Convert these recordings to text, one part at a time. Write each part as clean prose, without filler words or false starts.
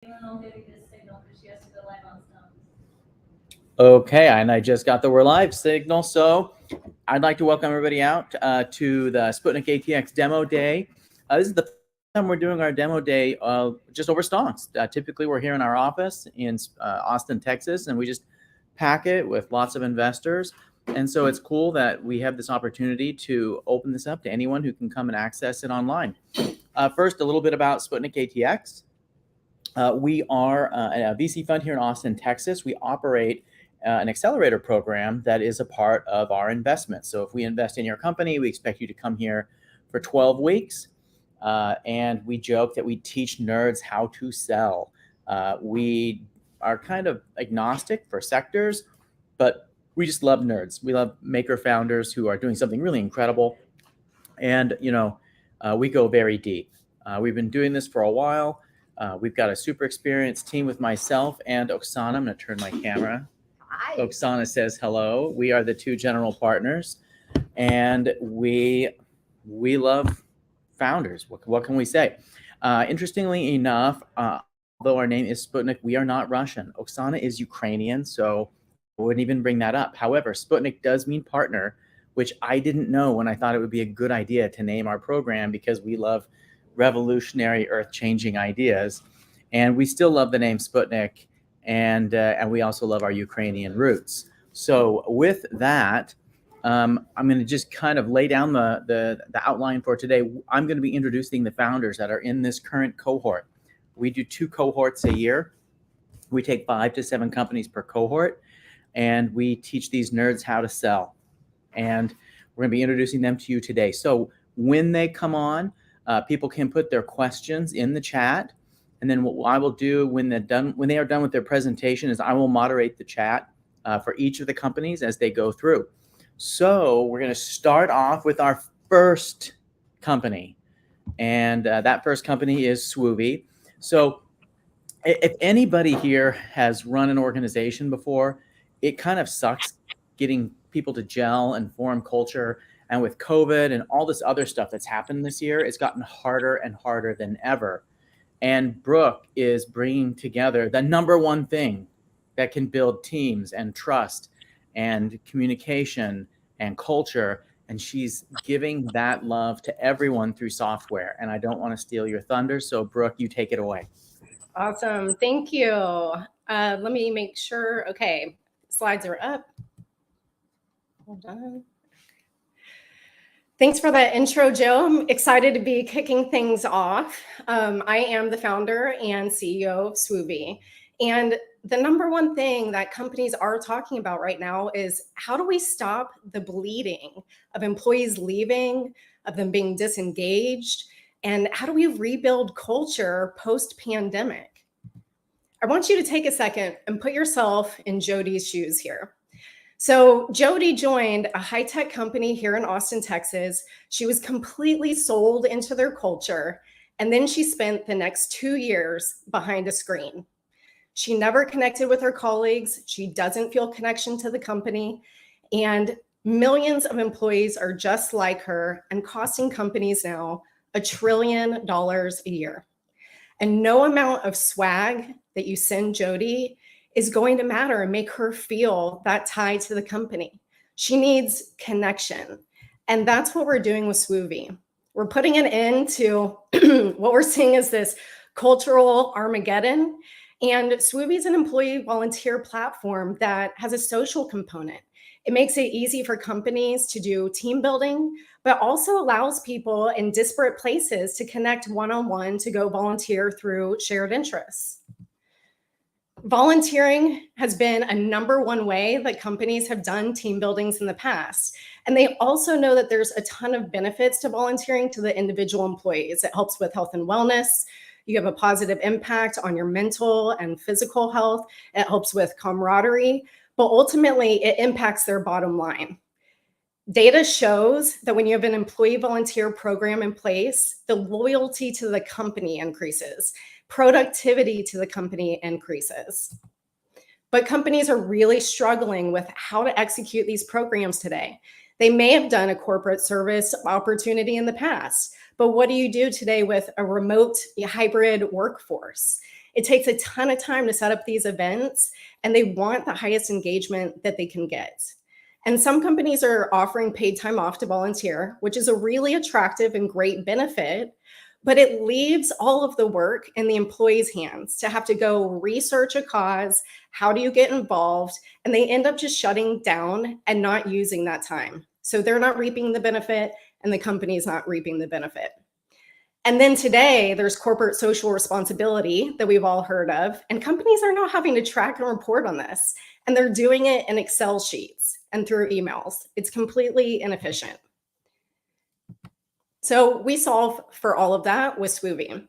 I'm getting this signal because she has to go live on Stones. Okay, and I just got the we're live signal. So I'd like to welcome everybody out to the Sputnik ATX demo day. This is the first time we're doing our demo day just over stonks. Typically, we're here in our office in Austin, Texas, and we just pack it with lots of investors. And so it's cool that we have this opportunity to open this up to anyone who can come and access it online. First, a little bit about Sputnik ATX. We are a VC fund here in Austin, Texas. We operate an accelerator program that is a part of our investment. So if we invest in your company, we expect you to come here for 12 weeks. And we joke that we teach nerds how to sell. We are kind of agnostic for sectors, but we just love nerds. We love maker founders who are doing something really incredible. And, we go very deep. We've been doing this for a while. We've got a super experienced team with myself and Oksana. I'm going to turn my camera. Hi. Oksana says hello. We are the two general partners, and we love founders. What can we say? Interestingly enough, although our name is Sputnik, we are not Russian. Oksana is Ukrainian, so I wouldn't even bring that up. However, Sputnik does mean partner, which I didn't know when I thought it would be a good idea to name our program, because we love revolutionary, earth-changing ideas, and we still love the name Sputnik, and we also love our Ukrainian roots. So with that, I'm going to just kind of lay down the outline for today. I'm going to be introducing the founders that are in this current cohort. We do 2 cohorts a year. We take 5 to 7 companies per cohort, and we teach these nerds how to sell. And we're going to be introducing them to you today. So when they come on, people can put their questions in the chat, and then what I will do when they are done with their presentation is I will moderate the chat for each of the companies as they go through. So we're going to start off with our first company, and that first company is Swoovy. So if anybody here has run an organization before, it kind of sucks getting people to gel and form culture. And with COVID and all this other stuff that's happened this year, it's gotten harder and harder than ever. And Brooke is bringing together the number one thing that can build teams and trust and communication and culture. And she's giving that love to everyone through software. And I don't want to steal your thunder. So Brooke, you take it away. Awesome. Thank you. Let me make sure. Okay. Slides are up. Hold on. Thanks for that intro, Joe. I'm excited to be kicking things off. I am the founder and CEO of Swoovy. And the number one thing that companies are talking about right now is how do we stop the bleeding of employees leaving, of them being disengaged, and how do we rebuild culture post-pandemic? I want you to take a second and put yourself in Jody's shoes here. So Jody joined a high-tech company here in Austin, Texas. She was completely sold into their culture, and then she spent the next 2 years behind a screen. She never connected with her colleagues. She doesn't feel connection to the company, and millions of employees are just like her and costing companies now $1 trillion a year. And no amount of swag that you send Jody is going to matter and make her feel that tie to the company. She needs connection. And that's what we're doing with Swoovy. We're putting an end to what we're seeing as this cultural Armageddon. And Swoovy is an employee volunteer platform that has a social component. It makes it easy for companies to do team building, but also allows people in disparate places to connect one-on-one to go volunteer through shared interests. Volunteering has been a number one way that companies have done team buildings in the past. And they also know that there's a ton of benefits to volunteering to the individual employees. It helps with health and wellness. You have a positive impact on your mental and physical health. It helps with camaraderie, but ultimately it impacts their bottom line. Data shows that when you have an employee volunteer program in place, the loyalty to the company increases. Productivity to the company increases. But companies are really struggling with how to execute these programs today. They may have done a corporate service opportunity in the past, but what do you do today with a remote hybrid workforce? It takes a ton of time to set up these events, and they want the highest engagement that they can get. And some companies are offering paid time off to volunteer, which is a really attractive and great benefit, but it leaves all of the work in the employee's hands to have to go research a cause. How do you get involved? And they end up just shutting down and not using that time. So they're not reaping the benefit, and the company's not reaping the benefit. And then today, there's corporate social responsibility that we've all heard of, and companies are now having to track and report on this, and they're doing it in Excel sheets and through emails. It's completely inefficient. So we solve for all of that with Swoovy.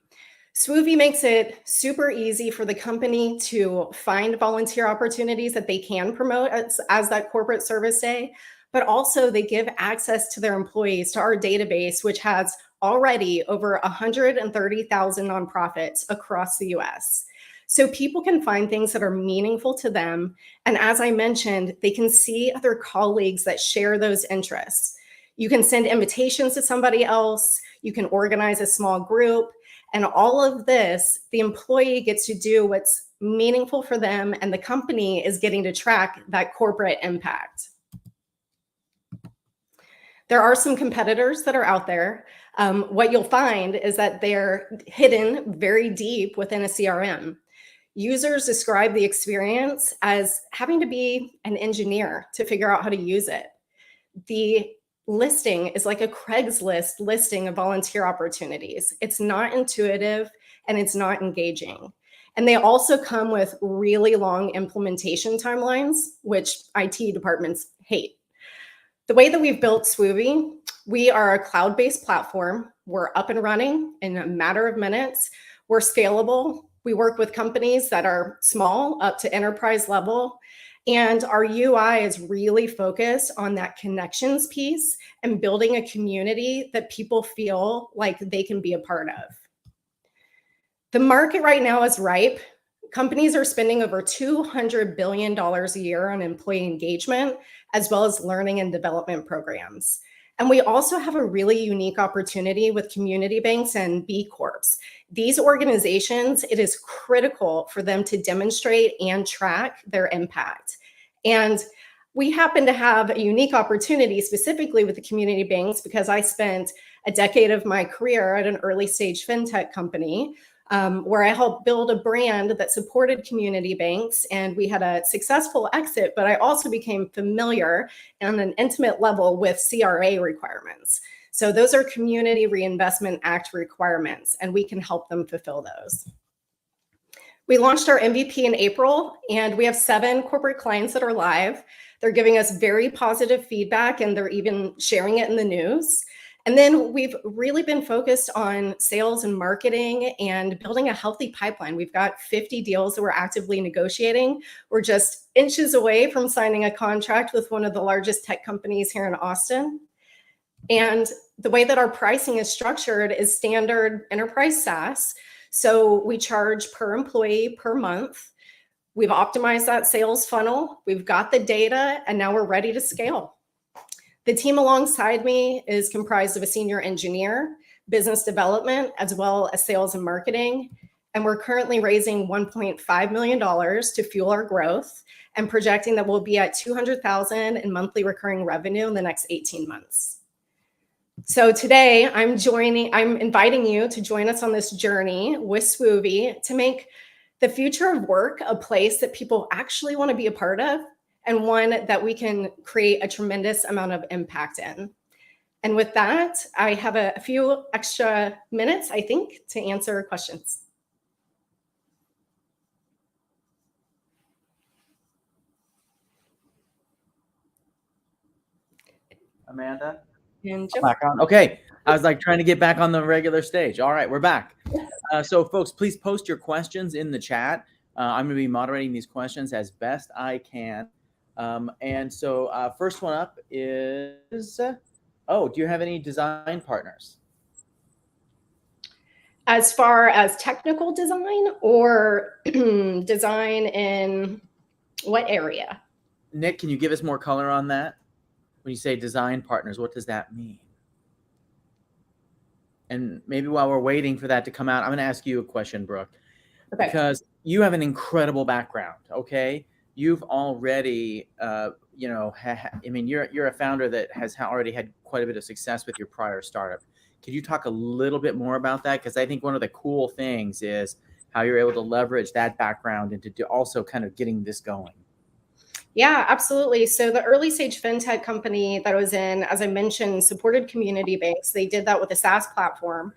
Swoovy makes it super easy for the company to find volunteer opportunities that they can promote as that corporate service day, but also they give access to their employees to our database, which has already over 130,000 nonprofits across the US. So people can find things that are meaningful to them. And as I mentioned, they can see other colleagues that share those interests. You can send invitations to somebody else. You can organize a small group. And all of this, the employee gets to do what's meaningful for them, and the company is getting to track that corporate impact. There are some competitors that are out there. What you'll find is that they're hidden very deep within a CRM. Users describe the experience as having to be an engineer to figure out how to use it. The listing is like a Craigslist listing of volunteer opportunities. It's not intuitive and it's not engaging. And they also come with really long implementation timelines, which IT departments hate. The way that we've built Swoovy, we are a cloud-based platform. We're up and running in a matter of minutes. We're scalable. We work with companies that are small up to enterprise level. And our UI is really focused on that connections piece and building a community that people feel like they can be a part of. The market right now is ripe. Companies are spending over $200 billion a year on employee engagement, as well as learning and development programs. And we also have a really unique opportunity with community banks and B Corps. These organizations, it is critical for them to demonstrate and track their impact. And we happen to have a unique opportunity specifically with the community banks because I spent a decade of my career at an early stage fintech company where I helped build a brand that supported community banks, and we had a successful exit, but I also became familiar on an intimate level with CRA requirements. So those are Community Reinvestment Act requirements, and we can help them fulfill those. We launched our MVP in April, and we have 7 corporate clients that are live. They're giving us very positive feedback, and they're even sharing it in the news. And then we've really been focused on sales and marketing and building a healthy pipeline. We've got 50 deals that we're actively negotiating. We're just inches away from signing a contract with one of the largest tech companies here in Austin. And the way that our pricing is structured is standard enterprise SaaS. So we charge per employee per month. We've optimized that sales funnel. We've got the data, and now we're ready to scale. The team alongside me is comprised of a senior engineer, business development, as well as sales and marketing. And we're currently raising $1.5 million to fuel our growth and projecting that we'll be at $200,000 in monthly recurring revenue in the next 18 months. So today I'm inviting you to join us on this journey with Swoovy to make the future of work a place that people actually want to be a part of, and one that we can create a tremendous amount of impact in. And with that, I have a few extra minutes, I think, to answer questions. Amanda? And Joe. Back on. Okay. I was like trying to get back on the regular stage. All right, we're back. So folks, please post your questions in the chat. I'm going to be moderating these questions as best I can. And so first one up is, do you have any design partners? As far as technical design or design in what area? Nick, can you give us more color on that? When you say design partners, what does that mean? And maybe while we're waiting for that to come out, I'm going to ask you a question, Brooke. Okay. because you have an incredible background. Okay, you've already, you know, I mean, you're a founder that has already had quite a bit of success with your prior startup. Could you talk a little bit more about that? Because I think one of the cool things is how you're able to leverage that background into also kind of getting this going. Yeah, absolutely. So the early stage fintech company that I was in, as I mentioned, supported community banks. They did that with a SaaS platform.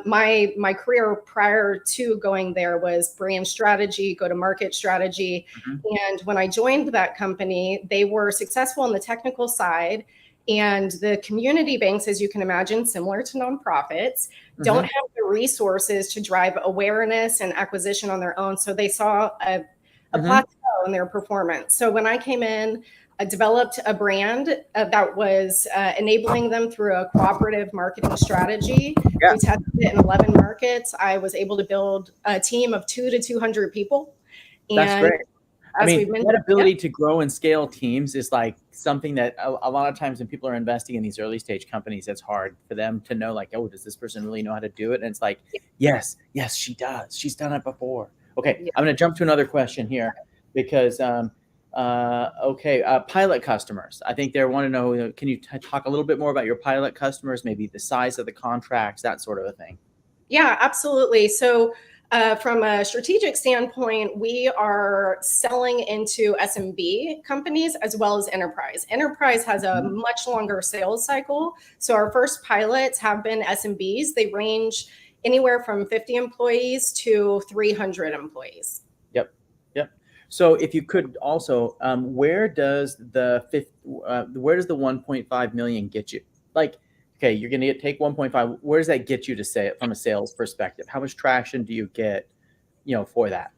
My career prior to going there was brand strategy, go to market strategy. Mhm. And when I joined that company, they were successful on the technical side. And the community banks, as you can imagine, similar to nonprofits, don't Mhm. have the resources to drive awareness and acquisition on their own. So they saw a Mhm. plateau in their performance. So when I came in, I developed a brand that was enabling them through a cooperative marketing strategy. Yeah. We tested it in 11 markets. I was able to build a team of 200 to 200 people. That's And great. I as we mean, mentioned, that yeah, ability to grow and scale teams is like something that a lot of times when people are investing in these early stage companies, it's hard for them to know, like, oh, does this person really know how to do it? And it's like, yes, she does. She's done it before. Okay, yeah. I'm going to jump to another question here because, pilot customers. I think they want to know, can you talk a little bit more about your pilot customers, maybe the size of the contracts, that sort of a thing? Yeah, absolutely. So, from a strategic standpoint, we are selling into SMB companies as well as enterprise. Enterprise has a much longer sales cycle. So, our first pilots have been SMBs. They range anywhere from 50 employees to 300 employees. Yep. Yep. So if you could also, where does the 1.5 million get you? Like, okay, you're going to take 1.5. Where does that get you to say it from a sales perspective? How much traction do you get, for that?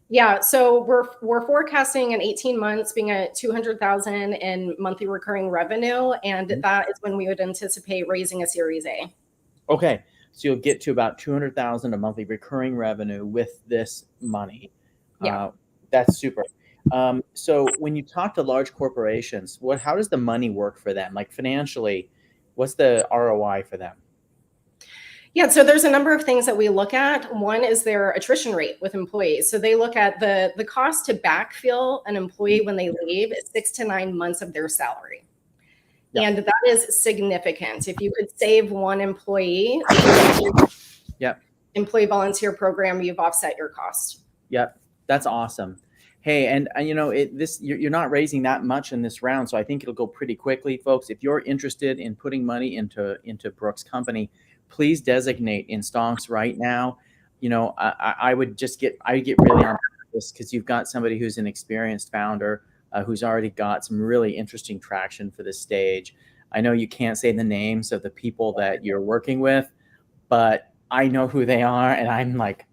Yeah, so we're forecasting in 18 months being at 200,000 in monthly recurring revenue, and that is when we would anticipate raising a Series A. Okay. So you'll get to about 200,000 a monthly recurring revenue with this money. Yeah. That's super. So when you talk to large corporations, how does the money work for them? Like financially, what's the ROI for them? Yeah, so there's a number of things that we look at. One is their attrition rate with employees. So they look at the cost to backfill an employee when they leave is 6 to 9 months of their salary. Yeah. And that is significant. If you could save one employee, Yeah. employee volunteer program, you've offset your cost. Yep, that's awesome. Hey, and you're not raising that much in this round, so I think it'll go pretty quickly, folks. If you're interested in putting money into Brooke's company, please designate in stonks right now. I would get really on this because you've got somebody who's an experienced founder who's already got some really interesting traction for this stage. I know you can't say the names of the people that you're working with, but I know who they are, and I'm like,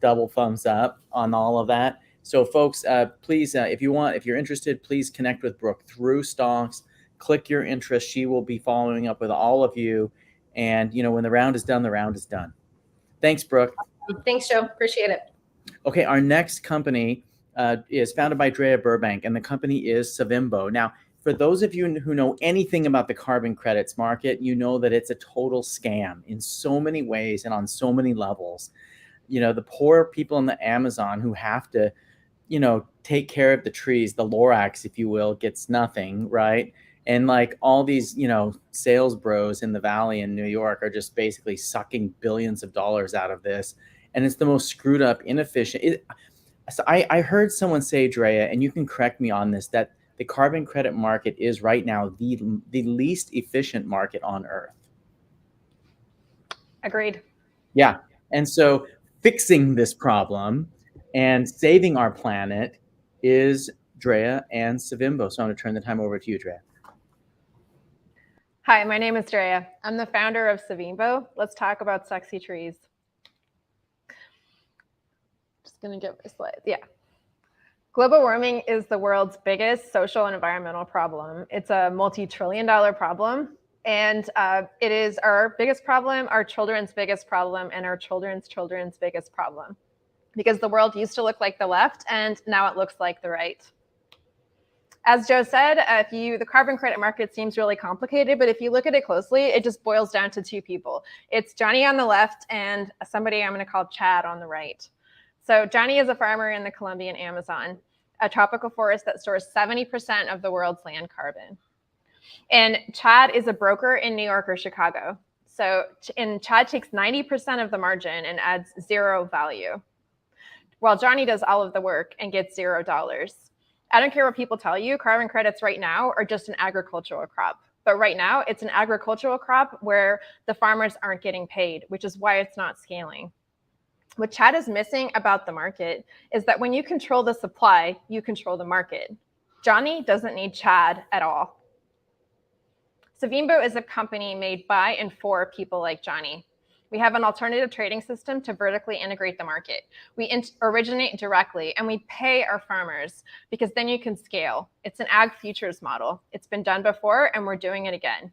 double thumbs up on all of that. So folks, please, if you're interested, please connect with Brooke through Stonks. Click your interest. She will be following up with all of you. And when the round is done, the round is done. Thanks, Brooke. Thanks, Joe. Appreciate it. Okay, our next company is founded by Drea Burbank, and the company is Savimbo. Now, for those of you who know anything about the carbon credits market, you know that it's a total scam in so many ways and on so many levels. The poor people in the Amazon who have to, take care of the trees, the Lorax, if you will, gets nothing, right? And like all these, sales bros in the Valley in New York are just basically sucking billions of dollars out of this. And it's the most screwed up, inefficient. So I heard someone say, Drea, and you can correct me on this, that the carbon credit market is right now the least efficient market on Earth. Agreed. Yeah. And so fixing this problem and saving our planet is Drea and Savimbo. So I'm going to turn the time over to you, Drea. Hi, my name is Drea. I'm the founder of Savimbo. Let's talk about sexy trees. Just going to get my slides. Yeah. Global warming is the world's biggest social and environmental problem. It's a multi-trillion-dollar problem. And it is our biggest problem, our children's biggest problem, and our children's biggest problem. Because the world used to look like the left, and now it looks like the right. As Joe said, the carbon credit market seems really complicated, but if you look at it closely, it just boils down to two people. It's Johnny on the left and somebody I'm going to call Chad on the right. So Johnny is a farmer in the Colombian Amazon, a tropical forest that stores 70% of the world's land carbon. And Chad is a broker in New York or Chicago. And Chad takes 90% of the margin and adds zero value, while Johnny does all of the work and gets $0. I don't care what people tell you, carbon credits right now are just an agricultural crop. But right now, it's an agricultural crop where the farmers aren't getting paid, which is why it's not scaling. What Chad is missing about the market is that when you control the supply, you control the market. Johnny doesn't need Chad at all. Savimbo is a company made by and for people like Johnny. We have an alternative trading system to vertically integrate the market. We originate directly and we pay our farmers because then you can scale. It's an ag futures model. It's been done before and we're doing it again.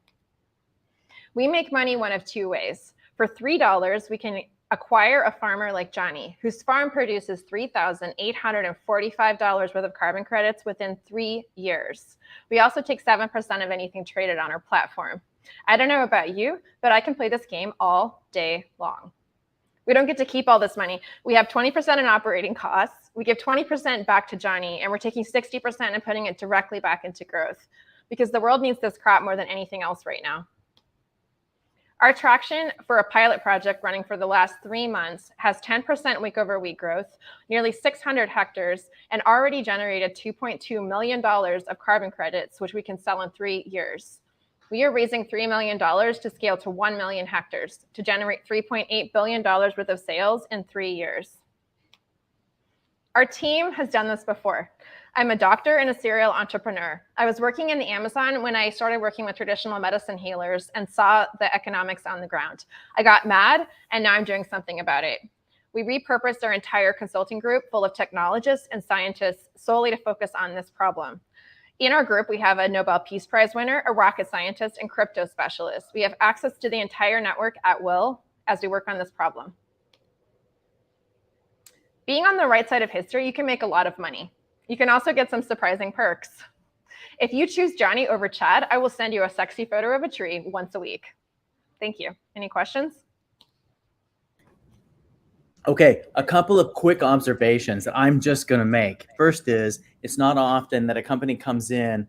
We make money one of two ways. For $3, we can acquire a farmer like Johnny, whose farm produces $3,845 worth of carbon credits within 3 years. We also take 7% of anything traded on our platform. I don't know about you, but I can play this game all day long. We don't get to keep all this money. We have 20% in operating costs. We give 20% back to Johnny, and we're taking 60% and putting it directly back into growth because the world needs this crop more than anything else right now. Our traction for a pilot project running for the last 3 months has 10% week over week growth, nearly 600 hectares, and already generated $2.2 million of carbon credits, which we can sell in 3 years. We are raising $3 million to scale to 1 million hectares to generate $3.8 billion worth of sales in 3 years. Our team has done this before. I'm a doctor and a serial entrepreneur. I was working in the Amazon when I started working with traditional medicine healers and saw the economics on the ground. I got mad, and now I'm doing something about it. We repurposed our entire consulting group full of technologists and scientists solely to focus on this problem. In our group, we have a Nobel Peace Prize winner, a rocket scientist, and crypto specialist. We have access to the entire network at will as we work on this problem. Being on the right side of history, you can make a lot of money. You can also get some surprising perks. If you choose Johnny over Chad, I will send you a sexy photo of a tree once a week. Thank you. Any questions? Okay, a couple of quick observations that I'm just going to make. First is, it's not often that a company comes in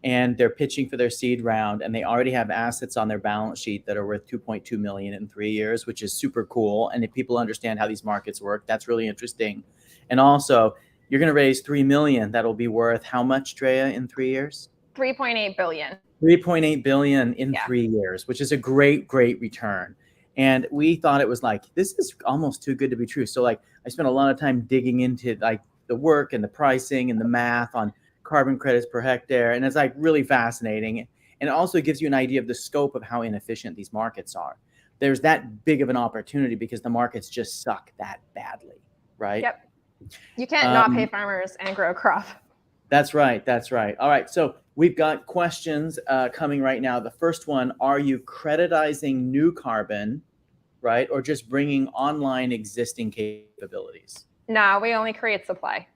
and they're pitching for their seed round and they already have assets on their balance sheet that are worth 2.2 million in 3 years, which is super cool. And if people understand how these markets work, that's really interesting. And also, you're going to raise 3 million. That'll be worth how much, Drea, in 3 years? 3.8 billion. 3.8 billion in 3 years, which is a great, great return. And we thought it was like, this is almost too good to be true. So like, I spent a lot of time digging into like the work and the pricing and the math on carbon credits per hectare. And it's like really fascinating. And it also gives you an idea of the scope of how inefficient these markets are. There's that big of an opportunity because the markets just suck that badly, right? Yep. You can't not pay farmers and grow a crop. That's right. That's right. All right. So we've got questions coming right now. The first one, are you creditizing new carbon, right? Or just bringing online existing capabilities? No, we only create supply.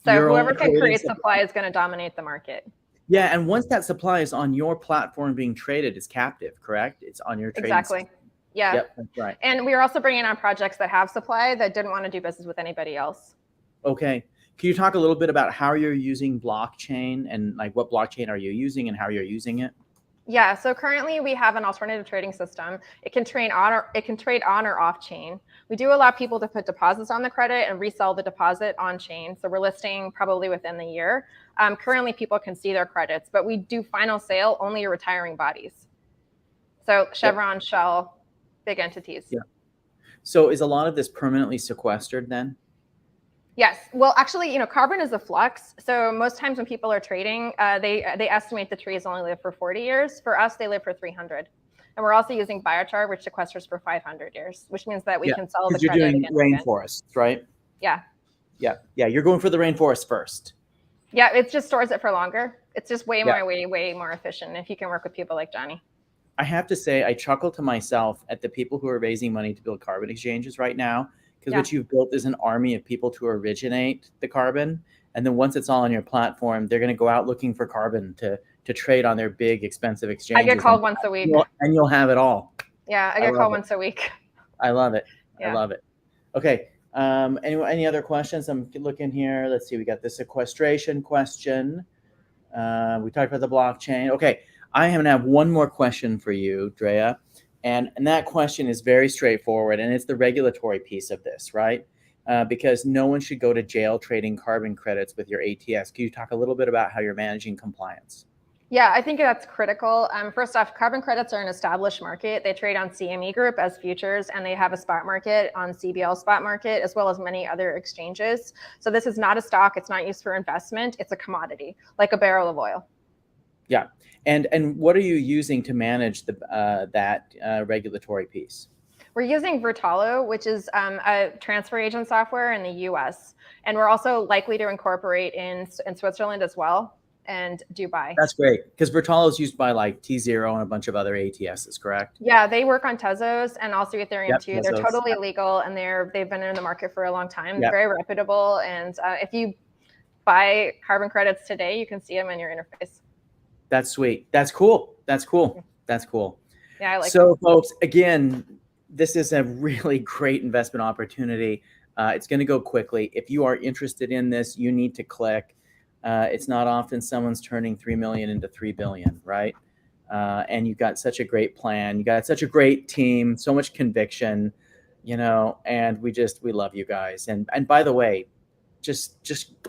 So whoever can create supply is going to dominate the market. Yeah. And once that supply is on your platform being traded, it's captive, correct? It's on your trading Exactly. system. Yeah. Yep, that's right. And we are also bringing on projects that have supply that didn't want to do business with anybody else. Okay. Can you talk a little bit about how you're using blockchain and like what blockchain are you using and how you're using it? Yeah, so currently we have an alternative trading system. It can trade on or off chain. We do allow people to put deposits on the credit and resell the deposit on chain. So we're listing probably within the year. Currently people can see their credits, but we do final sale only to retiring bodies. So Chevron, Shell, big entities. Yeah. So is a lot of this permanently sequestered then? Yes. Well, actually, carbon is a flux. So most times when people are trading, they estimate the trees only live for 40 years. For us, they live for 300. And we're also using biochar, which sequesters for 500 years, which means that we can sell the credit. You're doing rainforests, right? Yeah. Yeah. Yeah. You're going for the rainforest first. Yeah. It just stores it for longer. It's just way more efficient if you can work with people like Johnny. I have to say, I chuckle to myself at the people who are raising money to build carbon exchanges right now, because what you've built is an army of people to originate the carbon. And then once it's all on your platform, they're going to go out looking for carbon to trade on their big, expensive I exchanges. get called once a week. And you'll have it all. Yeah, I I get love called it. once a week. I love it. I Yeah. love it. Okay. Any other questions? I'm looking here. Let's see. We got the sequestration question. We talked about the blockchain. Okay. I have one more question for you, Drea. And that question is very straightforward. And it's the regulatory piece of this, right? Because no one should go to jail trading carbon credits with your ATX. Can you talk a little bit about how you're managing compliance? Yeah, I think that's critical. First off, carbon credits are an established market. They trade on CME Group as futures, and they have a spot market on CBL spot market, as well as many other exchanges. So this is not a stock. It's not used for investment. It's a commodity, like a barrel of oil. Yeah. And what are you using to manage that regulatory piece? We're using Vertalo, which is a transfer agent software in the US. And we're also likely to incorporate in Switzerland as well, and Dubai. That's great, because Vertalo is used by like T0 and a bunch of other ATSs, correct? Yeah, they work on Tezos and also Ethereum too. Tezos. They're totally legal, and they've been in the market for a long time. They're very reputable, and if you buy carbon credits today, you can see them in your interface. That's sweet. That's cool. That's cool. That's cool. Yeah, I like so that. Folks, again, this is a really great investment opportunity. It's going to go quickly. If you are interested in this, you need to click. It's not often someone's turning 3 million into 3 billion, right? And you've got such a great plan. You got such a great team, so much conviction, and we love you guys. And by the way, just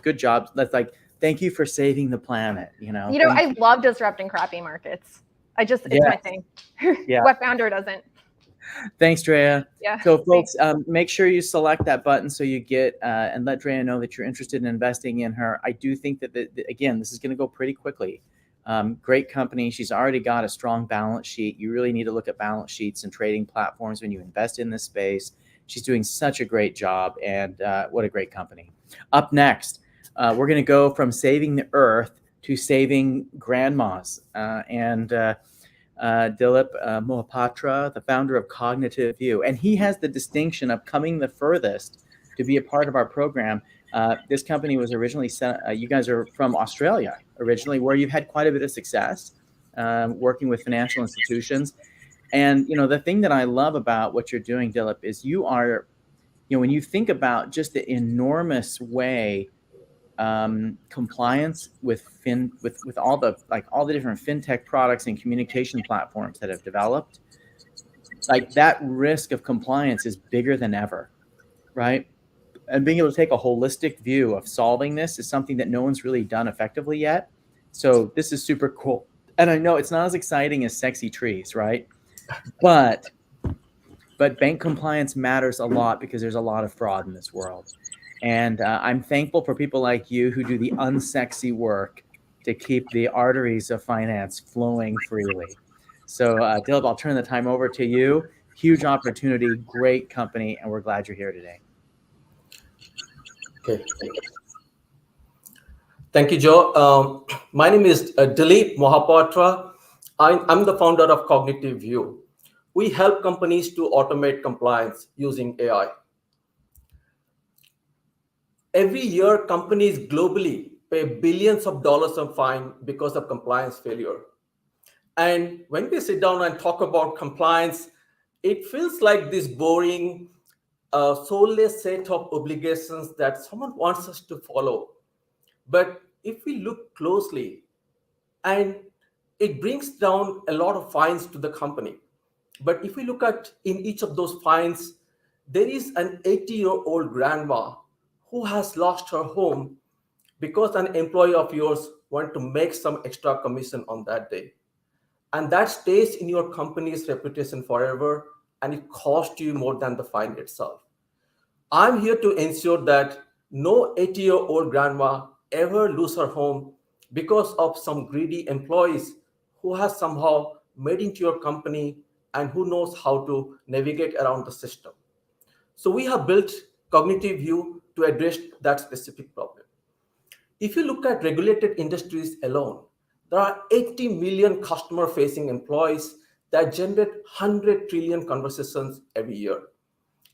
good job. That's like, thank you for saving the planet. I love disrupting crappy markets. It's my thing. Yeah. What founder doesn't? Thanks, Drea. Yeah. So folks, make sure you select that button so you get and let Drea know that you're interested in investing in her. I do think that, again, this is going to go pretty quickly. Great company. She's already got a strong balance sheet. You really need to look at balance sheets and trading platforms when you invest in this space. She's doing such a great job, and what a great company. Up next, we're going to go from saving the earth to saving grandmas. Dilip Mohapatra, the founder of Cognitive View. And he has the distinction of coming the furthest to be a part of our program. This company was originally you guys are from Australia originally, where you've had quite a bit of success working with financial institutions. And, the thing that I love about what you're doing, Dilip, is you are, when you think about just the enormous way compliance with all the different fintech products and communication platforms that have developed, like that risk of compliance is bigger than ever, right? And being able to take a holistic view of solving this is something that no one's really done effectively yet. So this is super cool. And I know it's not as exciting as sexy trees, right? But bank compliance matters a lot because there's a lot of fraud in this world. And I'm thankful for people like you who do the unsexy work to keep the arteries of finance flowing freely. So, Dilip, I'll turn the time over to you. Huge opportunity, great company, and we're glad you're here today. Okay. Thank you, Joe. My name is Dilip Mohapatra. I'm the founder of Cognitive View. We help companies to automate compliance using AI. Every year, companies globally pay billions of dollars in fine because of compliance failure. And when we sit down and talk about compliance, it feels like this boring, soulless set of obligations that someone wants us to follow. But if we look closely, and it brings down a lot of fines to the company. But if we look at in each of those fines, there is an 80-year-old grandma who has lost her home because an employee of yours wanted to make some extra commission on that day. And that stays in your company's reputation forever, and it costs you more than the fine itself. I'm here to ensure that no 80-year-old grandma ever lose her home because of some greedy employees who has somehow made into your company and who knows how to navigate around the system. So we have built Cognitive View to address that specific problem. If you look at regulated industries alone, there are 80 million customer-facing employees that generate 100 trillion conversations every year.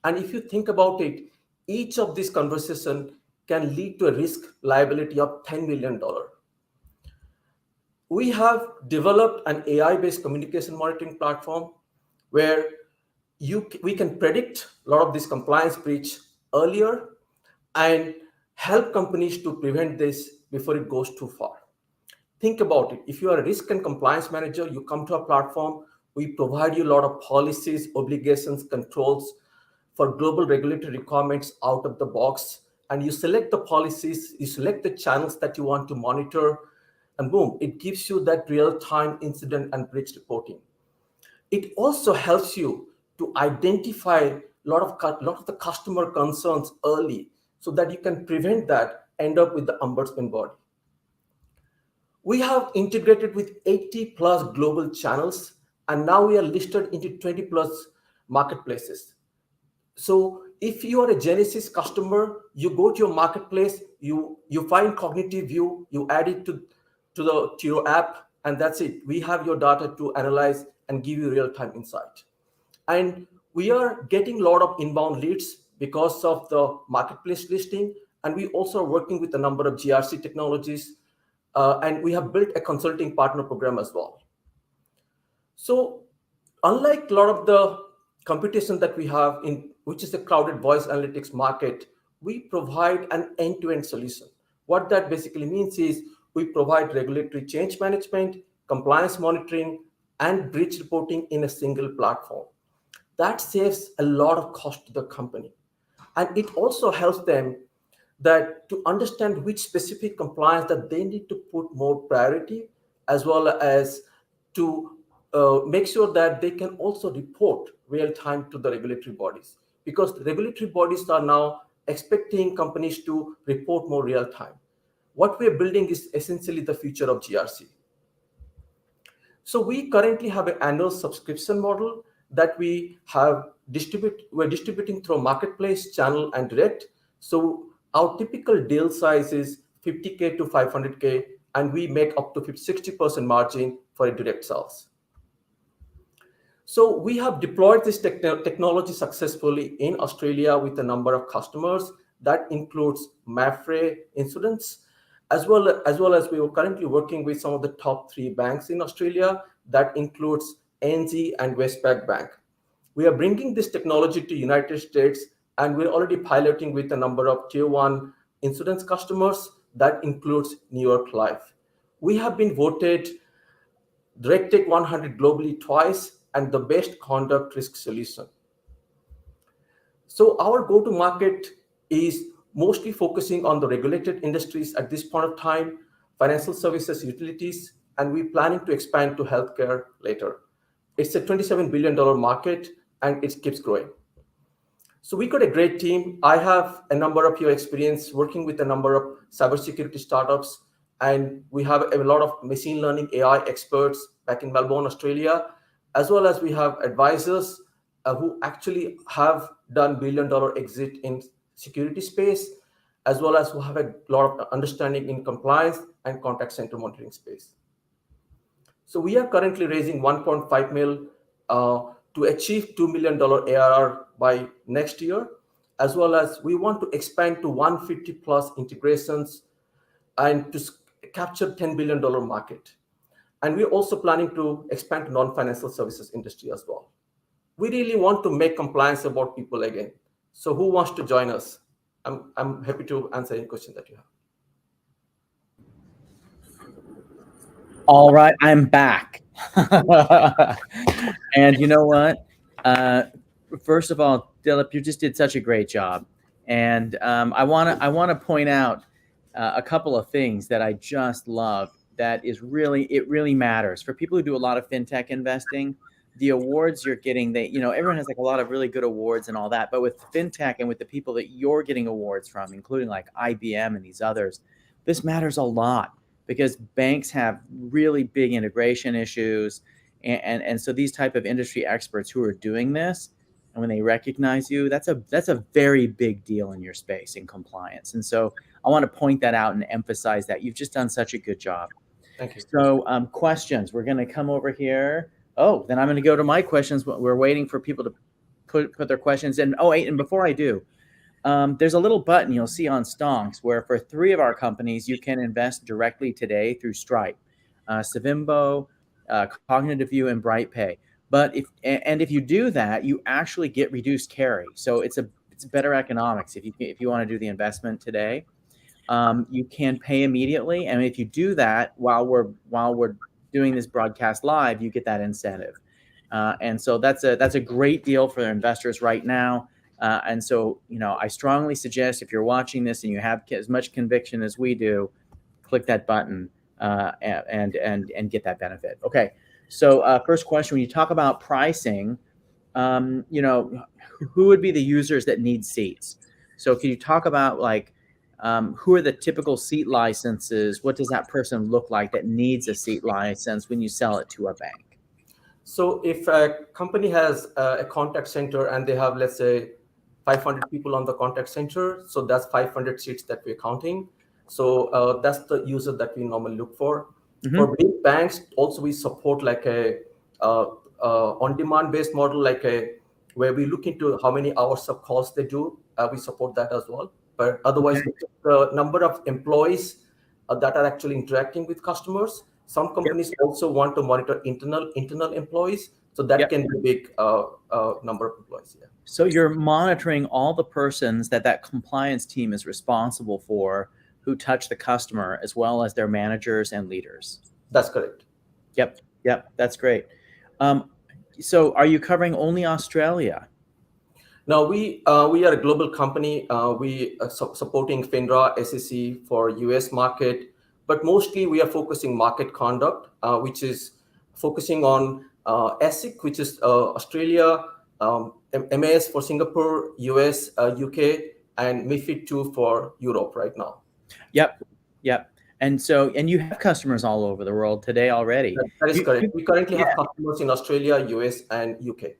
And if you think about it, each of these conversations can lead to a risk liability of $10 million. We have developed an AI-based communication monitoring platform where we can predict a lot of this compliance breach earlier and help companies to prevent this before it goes too far. Think about it. If you are a risk and compliance manager, you come to our platform, we provide you a lot of policies, obligations, controls for global regulatory requirements out of the box. And you select the policies, you select the channels that you want to monitor, and boom, it gives you that real-time incident and breach reporting. It also helps you to identify a lot of the customer concerns early so that you can prevent that, end up with the ombudsman body. We have integrated with 80 plus global channels, and now we are listed into 20 plus marketplaces. So if you are a Genesys customer, you go to your marketplace, you find Cognitive View, you add it to your app, and that's it. We have your data to analyze and give you real-time insight. And we are getting a lot of inbound leads because of the marketplace listing, and we also are working with a number of GRC technologies, and we have built a consulting partner program as well. So unlike a lot of the competition that we have in, which is a crowded voice analytics market, we provide an end-to-end solution. What that basically means is we provide regulatory change management, compliance monitoring, and breach reporting in a single platform. That saves a lot of cost to the company. And it also helps them that to understand which specific compliance that they need to put more priority, as well as to make sure that they can also report real time to the regulatory bodies, because the regulatory bodies are now expecting companies to report more real time. What we're building is essentially the future of GRC. So we currently have an annual subscription model that we're distributing through marketplace, channel, and direct. So our typical deal size is 50K to 500K, and we make up to 60% margin for a direct sales. So we have deployed this technology successfully in Australia with a number of customers. That includes Mapfre Insurance, as well as we are currently working with some of the top 3 banks in Australia. That includes NZ and Westpac Bank. We are bringing this technology to United States, and we're already piloting with a number of tier 1 insurance customers. That includes New York Life. We have been voted DirectTech 100 globally twice and the best conduct risk solution. So our go-to-market is mostly focusing on the regulated industries at this point of time, financial services, utilities, and we're planning to expand to healthcare later. It's a $27 billion market, and it keeps growing. So we got a great team. I have a number of year experience working with a number of cybersecurity startups, and we have a lot of machine learning AI experts back in Melbourne, Australia, as well as we have advisors who actually have done billion-dollar exit in security space, as well as who have a lot of understanding in compliance and contact center monitoring space. So we are currently raising 1.5 mil to achieve $2 million ARR by next year, as well as we want to expand to 150 plus integrations and to capture $10 billion market. And we're also planning to expand to non-financial services industry as well. We really want to make compliance about people again. So who wants to join us? I'm happy to answer any question that you have. All right, I'm back. And you know what? First of all, Dilip, you just did such a great job. And I want to point out a couple of things that I just love. That is really matters for people who do a lot of fintech investing. The awards you're getting, everyone has like a lot of really good awards and all that, but with fintech and with the people that you're getting awards from, including like IBM and these others, this matters a lot because banks have really big integration issues, and so these type of industry experts who are doing this, and when they recognize you, that's a very big deal in your space in compliance. And so I want to point that out and emphasize that you've just done such a good job. Thank you. So questions, we're going to come over here. Oh, then I'm going to go to my questions. We're waiting for people to put their questions in. Oh, and before I do, there's a little button you'll see on Stonks where for 3 of our companies, you can invest directly today through Stripe, Savimbo, Cognitive View, and BrightPay. But if you do that, you actually get reduced carry. So it's better economics if you want to do the investment today. You can pay immediately, and if you do that while we're doing this broadcast live, you get that incentive. And so that's a great deal for investors right now. And so, I strongly suggest if you're watching this and you have as much conviction as we do, click that button and get that benefit. Okay. So first question, when you talk about pricing, who would be the users that need seats? So can you talk about who are the typical seat licenses? What does that person look like that needs a seat license when you sell it to a bank? So if a company has a contact center and they have, let's say, 500 people on the contact center, so that's 500 seats that we're counting. So that's the user that we normally look for. Mm-hmm. For big banks, also we support like a on-demand based model, where we look into how many hours of calls they do. We support that as well. But otherwise, the number of employees that are actually interacting with customers. Some companies also want to monitor internal employees, so that can be a big number of employees. Yeah. So you're monitoring all the persons that compliance team is responsible for who touch the customer, as well as their managers and leaders. That's correct. Yep, that's great. So are you covering only Australia? No, we are a global company. We are supporting FINRA, SEC for US market, but mostly we are focusing market conduct, which is focusing on ASIC, which is Australia, MAS for Singapore, US, UK, and MiFID II for Europe right now. Yep. And you have customers all over the world today already. That is correct. We currently have customers in Australia, US, and UK.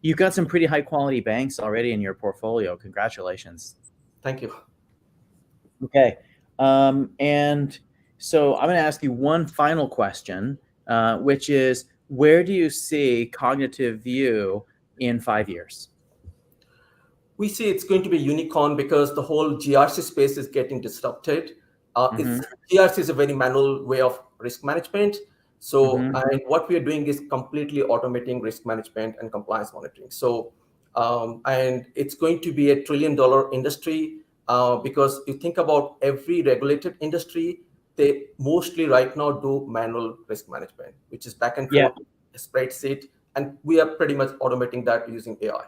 You've got some pretty high quality banks already in your portfolio. Congratulations. Thank you. Okay. And so I'm going to ask you one final question, which is, where do you see Cognitive View in 5 years? We see it's going to be a unicorn because the whole GRC space is getting disrupted. GRC is a very manual way of risk management. So and what we are doing is completely automating risk management and compliance monitoring. So and it's going to be $1 trillion industry because you think about every regulated industry, they mostly right now do manual risk management, which is back and forth, spreadsheet, and we are pretty much automating that using AI.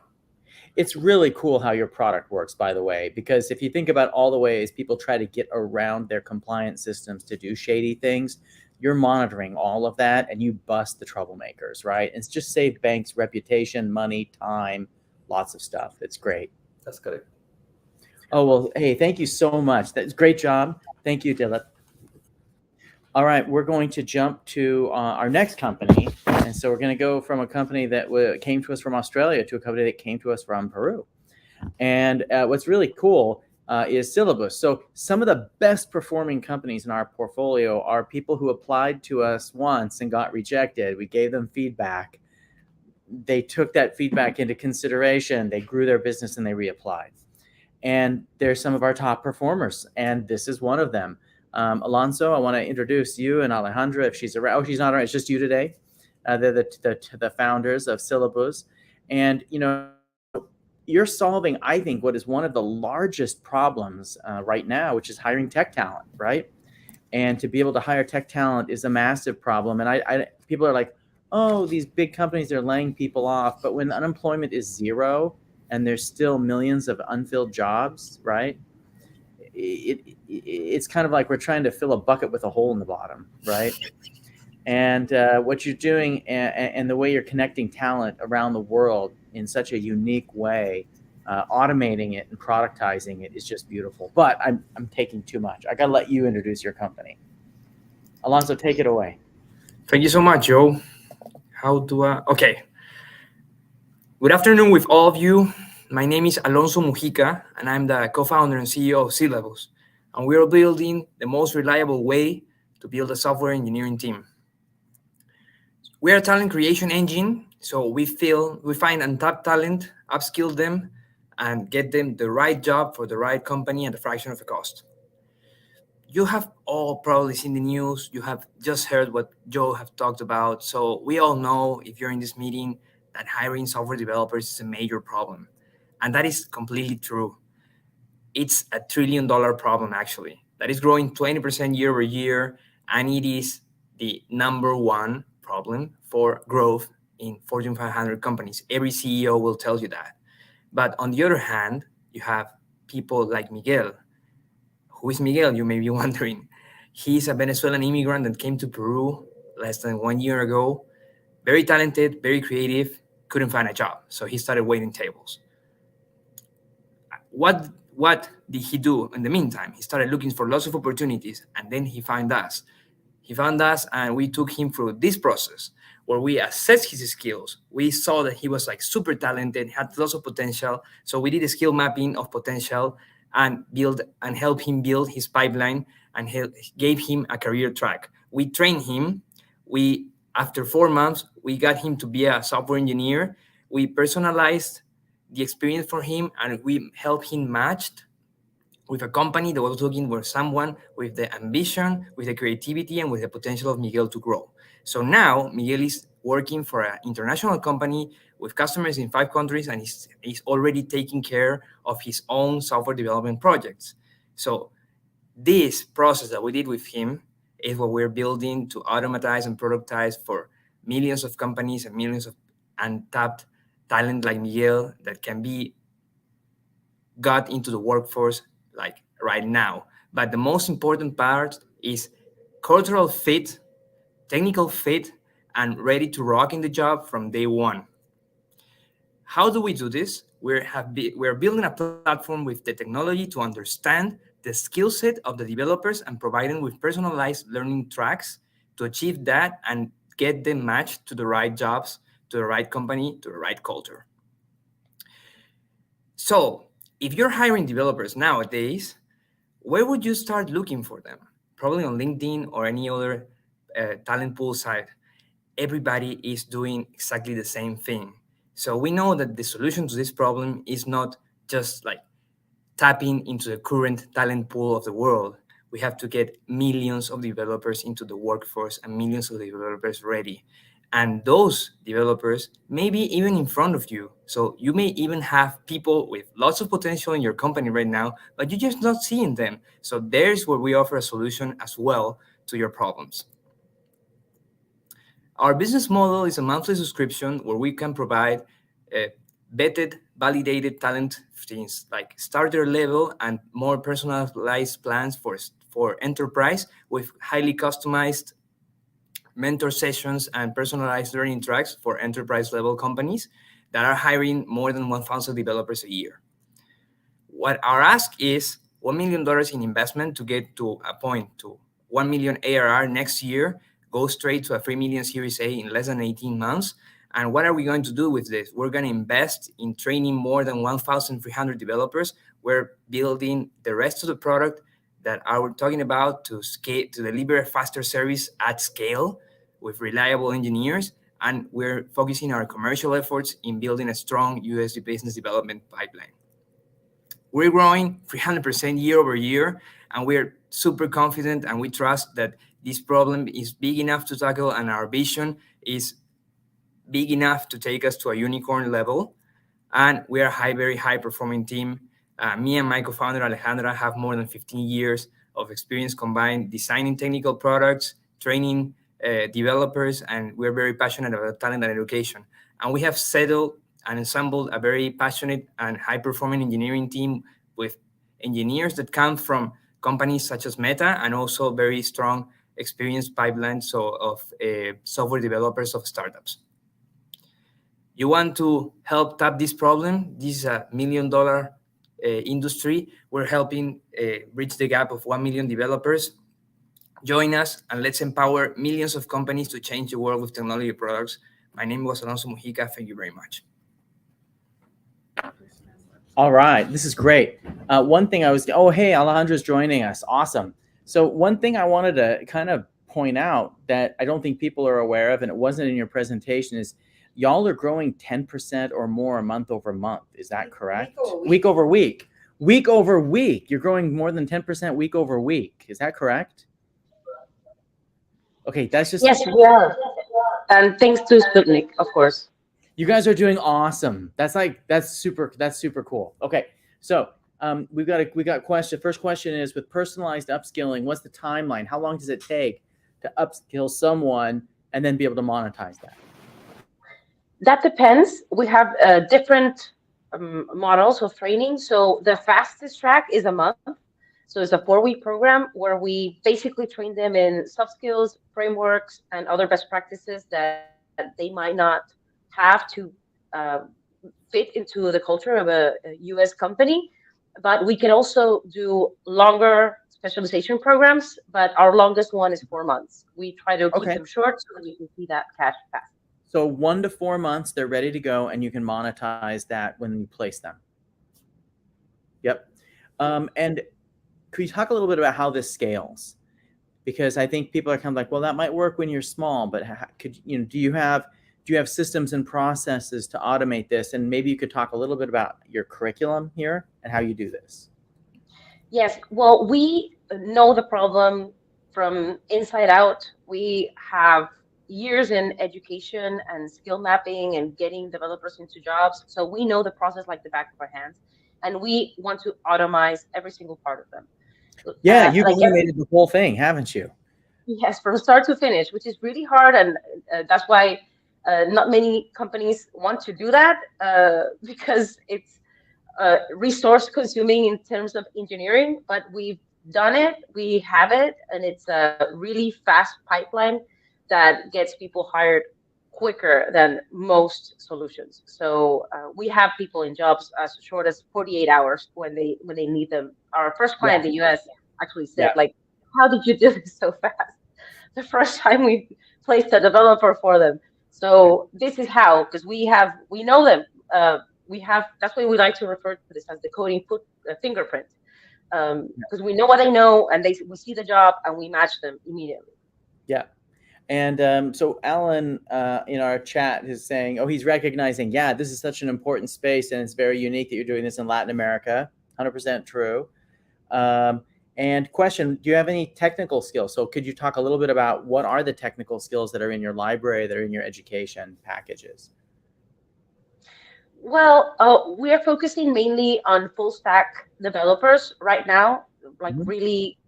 It's really cool how your product works, by the way, because if you think about all the ways people try to get around their compliance systems to do shady things, you're monitoring all of that and you bust the troublemakers, right? It's just saved banks reputation, money, time, lots of stuff. It's great. That's correct. Oh, well, hey, thank you so much. That's a great job. Thank you, Dilip. All right, we're going to jump to our next company. And so we're going to go from a company that came to us from Australia to a company that came to us from Peru. And what's really cool is Syllabus. So some of the best performing companies in our portfolio are people who applied to us once and got rejected. We gave them feedback. They took that feedback into consideration. They grew their business and they reapplied. And they're some of our top performers. And this is one of them. Alonso, I want to introduce you and Alejandra if she's around. Oh, she's not around. It's just you today. They're the founders of Syllabus. And, you're solving, I think, what is one of the largest problems right now, which is hiring tech talent, right? And to be able to hire tech talent is a massive problem. And people are like, oh, these big companies are laying people off. But when unemployment is 0 and there's still millions of unfilled jobs, right? It's kind of like we're trying to fill a bucket with a hole in the bottom, right? And what you're doing and the way you're connecting talent around the world in such a unique way, automating it and productizing it is just beautiful. But I'm taking too much. I got to let you introduce your company. Alonso, take it away. Thank you so much, Joe. Okay. Good afternoon with all of you. My name is Alonso Mujica, and I'm the co-founder and CEO of Syllabus. And we are building the most reliable way to build a software engineering team. We are a talent creation engine, so we find untapped talent, upskill them, and get them the right job for the right company at a fraction of the cost. You have all probably seen the news. You have just heard what Joe have talked about. So we all know, if you're in this meeting, that hiring software developers is a major problem. And that is completely true. It's a $1 trillion problem, actually. That is growing 20% year over year. And it is the number one problem for growth in Fortune 500 companies. Every CEO will tell you that. But on the other hand, you have people like Miguel. Who is Miguel, you may be wondering? He's a Venezuelan immigrant that came to Peru less than 1 year ago. Very talented, very creative, couldn't find a job. So he started waiting tables. What did he do in the meantime? He started looking for lots of opportunities, and then he found us. He found us, and we took him through this process where we assessed his skills. We saw that he was like super talented, had lots of potential. So we did a skill mapping of potential and helped him build his pipeline and gave him a career track. We trained him. After 4 months, we got him to be a software engineer. We personalized the experience for him, and we helped him matched with a company that was looking for someone with the ambition, with the creativity, and with the potential of Miguel to grow. So now Miguel is working for an international company with customers in 5 countries, and he's already taking care of his own software development projects. So this process that we did with him is what we're building to automatize and productize for millions of companies and millions of untapped talent like Miguel that can be got into the workforce like right now. But the most important part is cultural fit, technical fit, and ready to rock in the job from day one. How do we do this? We're building a platform with the technology to understand the skill set of the developers and provide them with personalized learning tracks to achieve that and get them matched to the right jobs, to the right company, to the right culture. So if you're hiring developers nowadays, where would you start looking for them? Probably on LinkedIn or any other talent pool site. Everybody is doing exactly the same thing. So we know that the solution to this problem is not just like tapping into the current talent pool of the world. We have to get millions of developers into the workforce and millions of developers ready. And those developers may be even in front of you. So you may even have people with lots of potential in your company right now, but you're just not seeing them. So there's where we offer a solution as well to your problems. Our business model is a monthly subscription where we can provide vetted, validated talent things like starter level and more personalized plans for enterprise with highly customized mentor sessions and personalized learning tracks for enterprise level companies that are hiring more than 1,000 developers a year. What our ask is $1 million in investment to get to a point to 1 million ARR next year, go straight to a 3 million Series A in less than 18 months. And what are we going to do with this? We're going to invest in training more than 1,300 developers. We're building the rest of the product that I was talking about to scale, to deliver a faster service at scale with reliable engineers. And we're focusing our commercial efforts in building a strong US business development pipeline. We're growing 300% year over year, and we're super confident, and we trust that this problem is big enough to tackle, and our vision is big enough to take us to a unicorn level. And we are a very high performing team. Me and my co-founder Alejandra have more than 15 years of experience combined designing technical products, training developers, and we're very passionate about talent and education. And we have settled and assembled a very passionate and high performing engineering team with engineers that come from companies such as Meta and also very strong experienced pipelines of software developers of startups. You want to help tap this problem? This is a $1 million industry. We're helping bridge the gap of 1 million developers. Join us and let's empower millions of companies to change the world with technology products. My name was Alonso Mujica. Thank you very much. All right, this is great. One thing hey, Alejandra's joining us. Awesome. So one thing I wanted to kind of point out that I don't think people are aware of, and it wasn't in your presentation, is y'all are growing 10% or more month over month. Is that correct? Week over week. Week over week. You're growing more than 10% week over week. Is that correct? Okay, that's just. Yes, we are. And thanks to Sputnik, of course. You guys are doing awesome. That's super cool. Okay, so we got question. First question is, with personalized upskilling, what's the timeline? How long does it take to upskill someone and then be able to monetize that? That depends. We have different models of training. So the fastest track is a month. So it's a 4-week program where we basically train them in soft skills, frameworks, and other best practices that they might not have to fit into the culture of a US company. But we can also do longer specialization programs, but our longest one is 4 months. We try to keep them short so that you can see that cash fast. So 1 to 4 months, they're ready to go, and you can monetize that when you place them. Yep. And could you talk a little bit about how this scales? Because I think people are kind of like, well, that might work when you're small, but do you have systems and processes to automate this? And maybe you could talk a little bit about your curriculum here and how you do this. Yes. Well, we know the problem from inside out. We have years in education and skill mapping and getting developers into jobs. So we know the process like the back of our hands, and we want to automate every single part of them. Yeah, you've automated the whole thing, haven't you? Yes, from start to finish, which is really hard. And that's why not many companies want to do that because it's resource consuming in terms of engineering, but we've done it, we have it, and it's a really fast pipeline that gets people hired quicker than most solutions. So we have people in jobs as short as 48 hours when they need them. Our first client in the US actually said, like, how did you do this so fast? The first time we placed a developer for them. So this is how, because we know them. That's why we like to refer to this as the coding fingerprint, because we know what they know, and we see the job and we match them immediately. Yeah. And so Alan in our chat is saying, oh, he's recognizing, this is such an important space, and it's very unique that you're doing this in Latin America. 100% true. And question, do you have any technical skills? So could you talk a little bit about what are the technical skills that are in your library, that are in your education packages? Well, we are focusing mainly on full stack developers right now, like really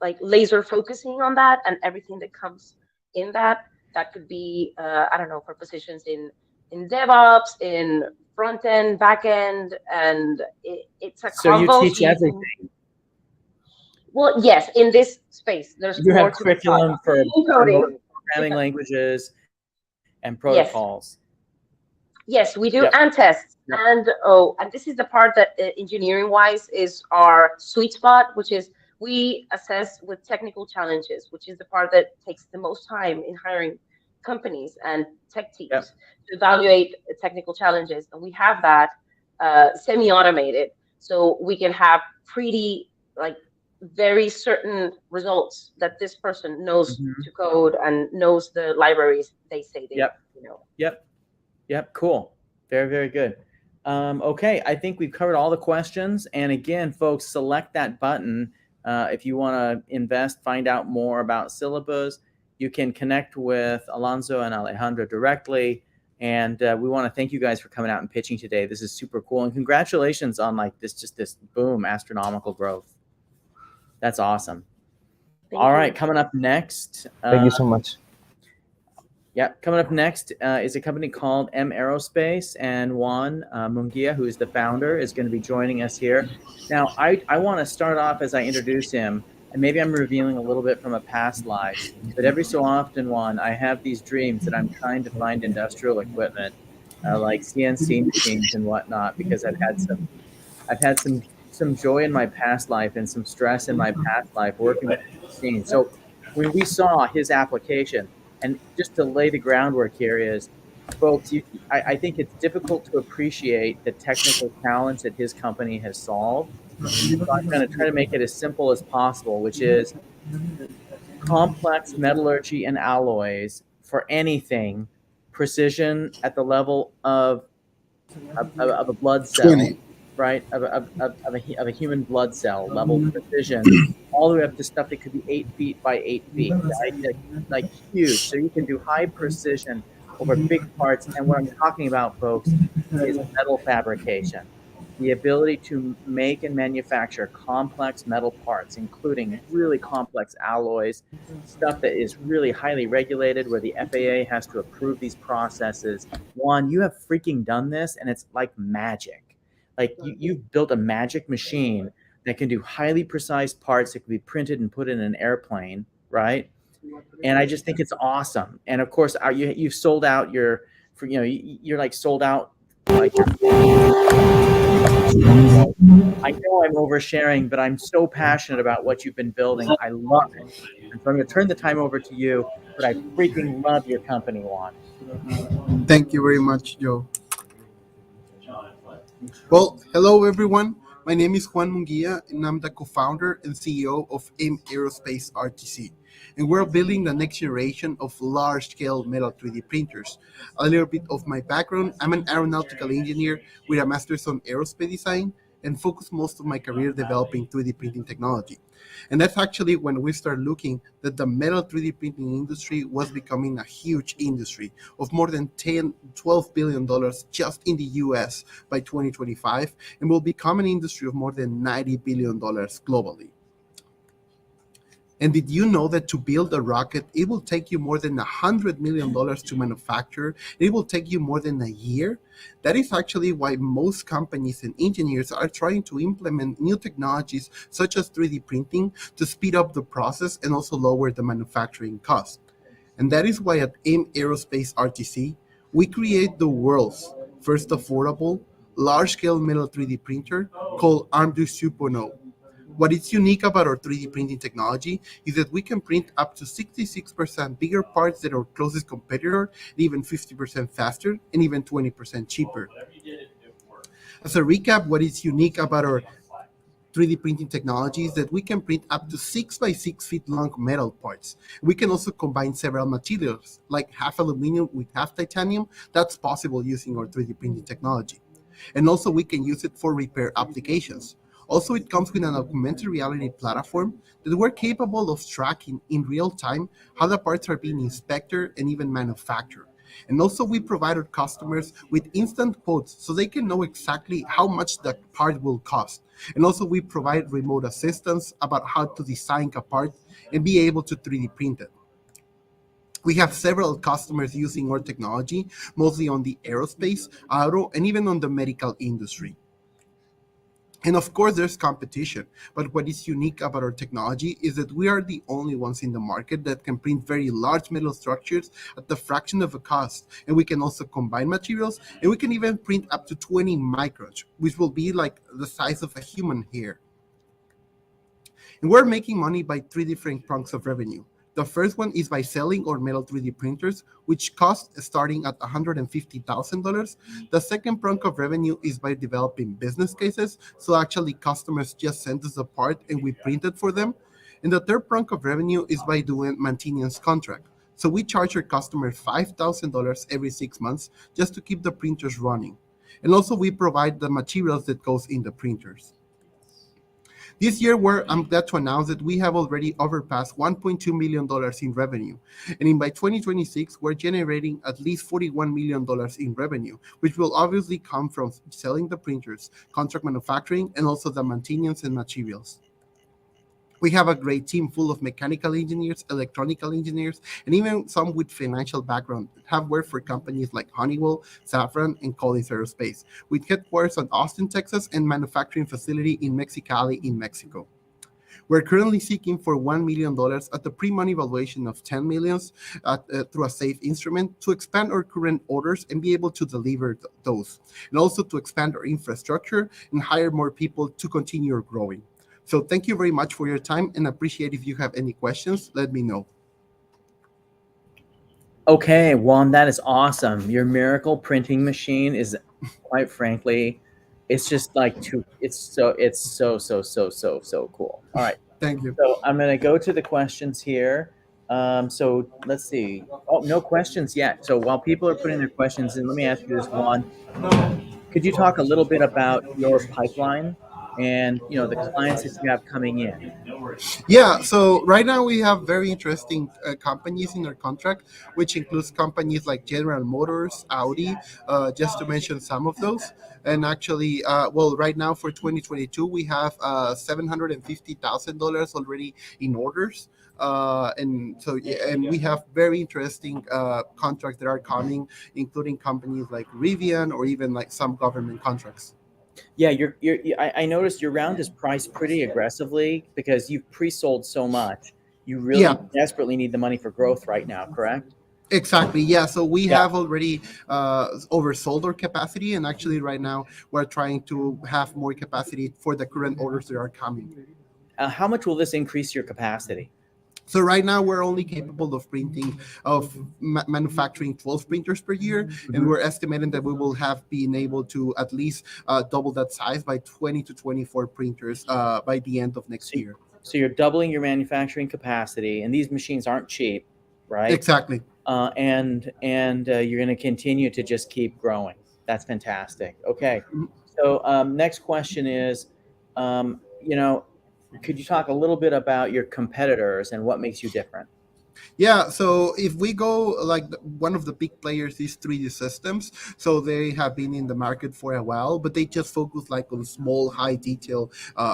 like laser focusing on that and everything that comes in that. That could be, I don't know, for positions in DevOps, in front end, back end, and it's a combo. So you teach everything. Well, yes, in this space, there's you more have curriculum for programming languages and protocols. Yes, we do, and tests. And this is the part that engineering wise is our sweet spot, which is we assess with technical challenges, which is the part that takes the most time in hiring companies and tech teams to evaluate technical challenges. And we have that semi-automated, so we can have pretty very certain results that this person knows to code and knows the libraries they say they know. Yep. Cool. Very, very good. Okay. I think we've covered all the questions. And again, folks, select that button. If you want to invest, find out more about Syllabus, you can connect with Alonso and Alejandra directly. And we want to thank you guys for coming out and pitching today. This is super cool. And congratulations on this boom, astronomical growth. That's awesome. All right, coming up next. Thank you so much. Yeah, coming up next is a company called M Aerospace, and Juan Munguia, who is the founder, is going to be joining us here. Now, I want to start off as I introduce him, and maybe I'm revealing a little bit from a past life, but every so often, Juan, I have these dreams that I'm trying to find industrial equipment like CNC machines and whatnot, because I've had some joy in my past life and some stress in my past life working with machines. So when we saw his application, and just to lay the groundwork here is, folks, I think it's difficult to appreciate the technical challenge that his company has solved. So I'm going to try to make it as simple as possible, which is complex metallurgy and alloys for anything precision at the level of a blood cell, 20. right? Of a human blood cell level precision, all the way up to stuff that could be 8 feet by 8 feet, right? Like huge. So you can do high precision over big parts. And what I'm talking about, folks, is metal fabrication. The ability to make and manufacture complex metal parts, including really complex alloys, stuff that is really highly regulated, where the FAA has to approve these processes. Juan, you have freaking done this, and it's like magic. Like you've built a magic machine that can do highly precise parts that can be printed and put in an airplane, right? And I just think it's awesome. And of course, you've sold out your, you're like sold out. Like, I know I'm oversharing, but I'm so passionate about what you've been building. I love it. And so I'm going to turn the time over to you, but I freaking love your company, Juan. Thank you very much, Joe. Well, hello everyone. My name is Juan Munguia, and I'm the co-founder and CEO of AIM Aerospace RTC. And we're building the next generation of large-scale metal 3D printers. A little bit of my background: I'm an aeronautical engineer with a master's on aerospace design, and focus most of my career developing 3D printing technology. And that's actually when we started looking that the metal 3D printing industry was becoming a huge industry of more than $12 billion just in the US by 2025, and will become an industry of more than $90 billion globally. And did you know that to build a rocket, it will take you more than $100 million to manufacture? It will take you more than a year? That is actually why most companies and engineers are trying to implement new technologies such as 3D printing to speed up the process and also lower the manufacturing cost. And that is why at AIM Aerospace RTC, we create the world's first affordable, large-scale metal 3D printer called Armduus 2.0. What is unique about our 3D printing technology is that we can print up to 66% bigger parts than our closest competitor, and even 50% faster, and even 20% cheaper. As a recap, what is unique about our 3D printing technology is that we can print up to 6 by 6 feet long metal parts. We can also combine several materials, like half aluminum with half titanium. That's possible using our 3D printing technology. And also we can use it for repair applications. Also, it comes with an augmented reality platform that we're capable of tracking in real time how the parts are being inspected and even manufactured. And also we provide our customers with instant quotes so they can know exactly how much the part will cost. And also we provide remote assistance about how to design a part and be able to 3D print it. We have several customers using our technology, mostly on the aerospace, auto, and even on the medical industry. And of course, there's competition. But what is unique about our technology is that we are the only ones in the market that can print very large metal structures at the fraction of a cost. And we can also combine materials, and we can even print up to 20 microns, which will be like the size of a human hair. And we're making money by 3 different prongs of revenue. The first one is by selling our metal 3D printers, which cost starting at $150,000. The second prong of revenue is by developing business cases. So actually customers just send us a part and we print it for them. And the third prong of revenue is by doing maintenance contract. So we charge our customers $5,000 every 6 months just to keep the printers running. And also we provide the materials that goes in the printers. This year, I'm glad to announce that we have already overpassed $1.2 million in revenue. And by 2026, we're generating at least $41 million in revenue, which will obviously come from selling the printers, contract manufacturing, and also the maintenance and materials. We have a great team full of mechanical engineers, electronical engineers, and even some with financial background that have worked for companies like Honeywell, Safran, and Collins Aerospace, with headquarters in Austin, Texas, and manufacturing facility in Mexicali in Mexico. We're currently seeking for $1 million at the pre-money valuation of $10 million through a safe instrument to expand our current orders and be able to deliver those, and also to expand our infrastructure and hire more people to continue growing. So thank you very much for your time, and appreciate if you have any questions, let me know. Okay, Juan, that is awesome. Your miracle printing machine is, quite frankly, it's just like it's so cool. All right. Thank you. So I'm going to go to the questions here. So let's see. Oh, no questions yet. So while people are putting their questions in, let me ask you this one. Could you talk a little bit about your pipeline and the clients that you have coming in? Yeah, so right now we have very interesting companies in our contract, which includes companies like General Motors, Audi, just to mention some of those. And actually, well, right now for 2022, we have $750,000 already in orders. And so, yeah, and we have very interesting contracts that are coming, including companies like Rivian or even like some government contracts. Yeah, I noticed your round is priced pretty aggressively because you've pre-sold so much. You Yeah, really desperately need the money for growth right now, correct? exactly. Yeah. So we Yeah. have already oversold our capacity, and actually, right now we're trying to have more capacity for the current orders that are coming. How much will this increase your capacity? So right now we're only capable of manufacturing 12 printers per year, and we're estimating that we will have been able to at least double that size by 20 to 24 printers by the end of next year. So you're doubling your manufacturing capacity, and these machines aren't cheap, right? Exactly. And you're going to continue to just keep growing. That's fantastic. Okay. So next question is, could you talk a little bit about your competitors and what makes you different? Yeah, so if we go like one of the big players is 3D Systems, so they have been in the market for a while, but they just focus like on small, high detail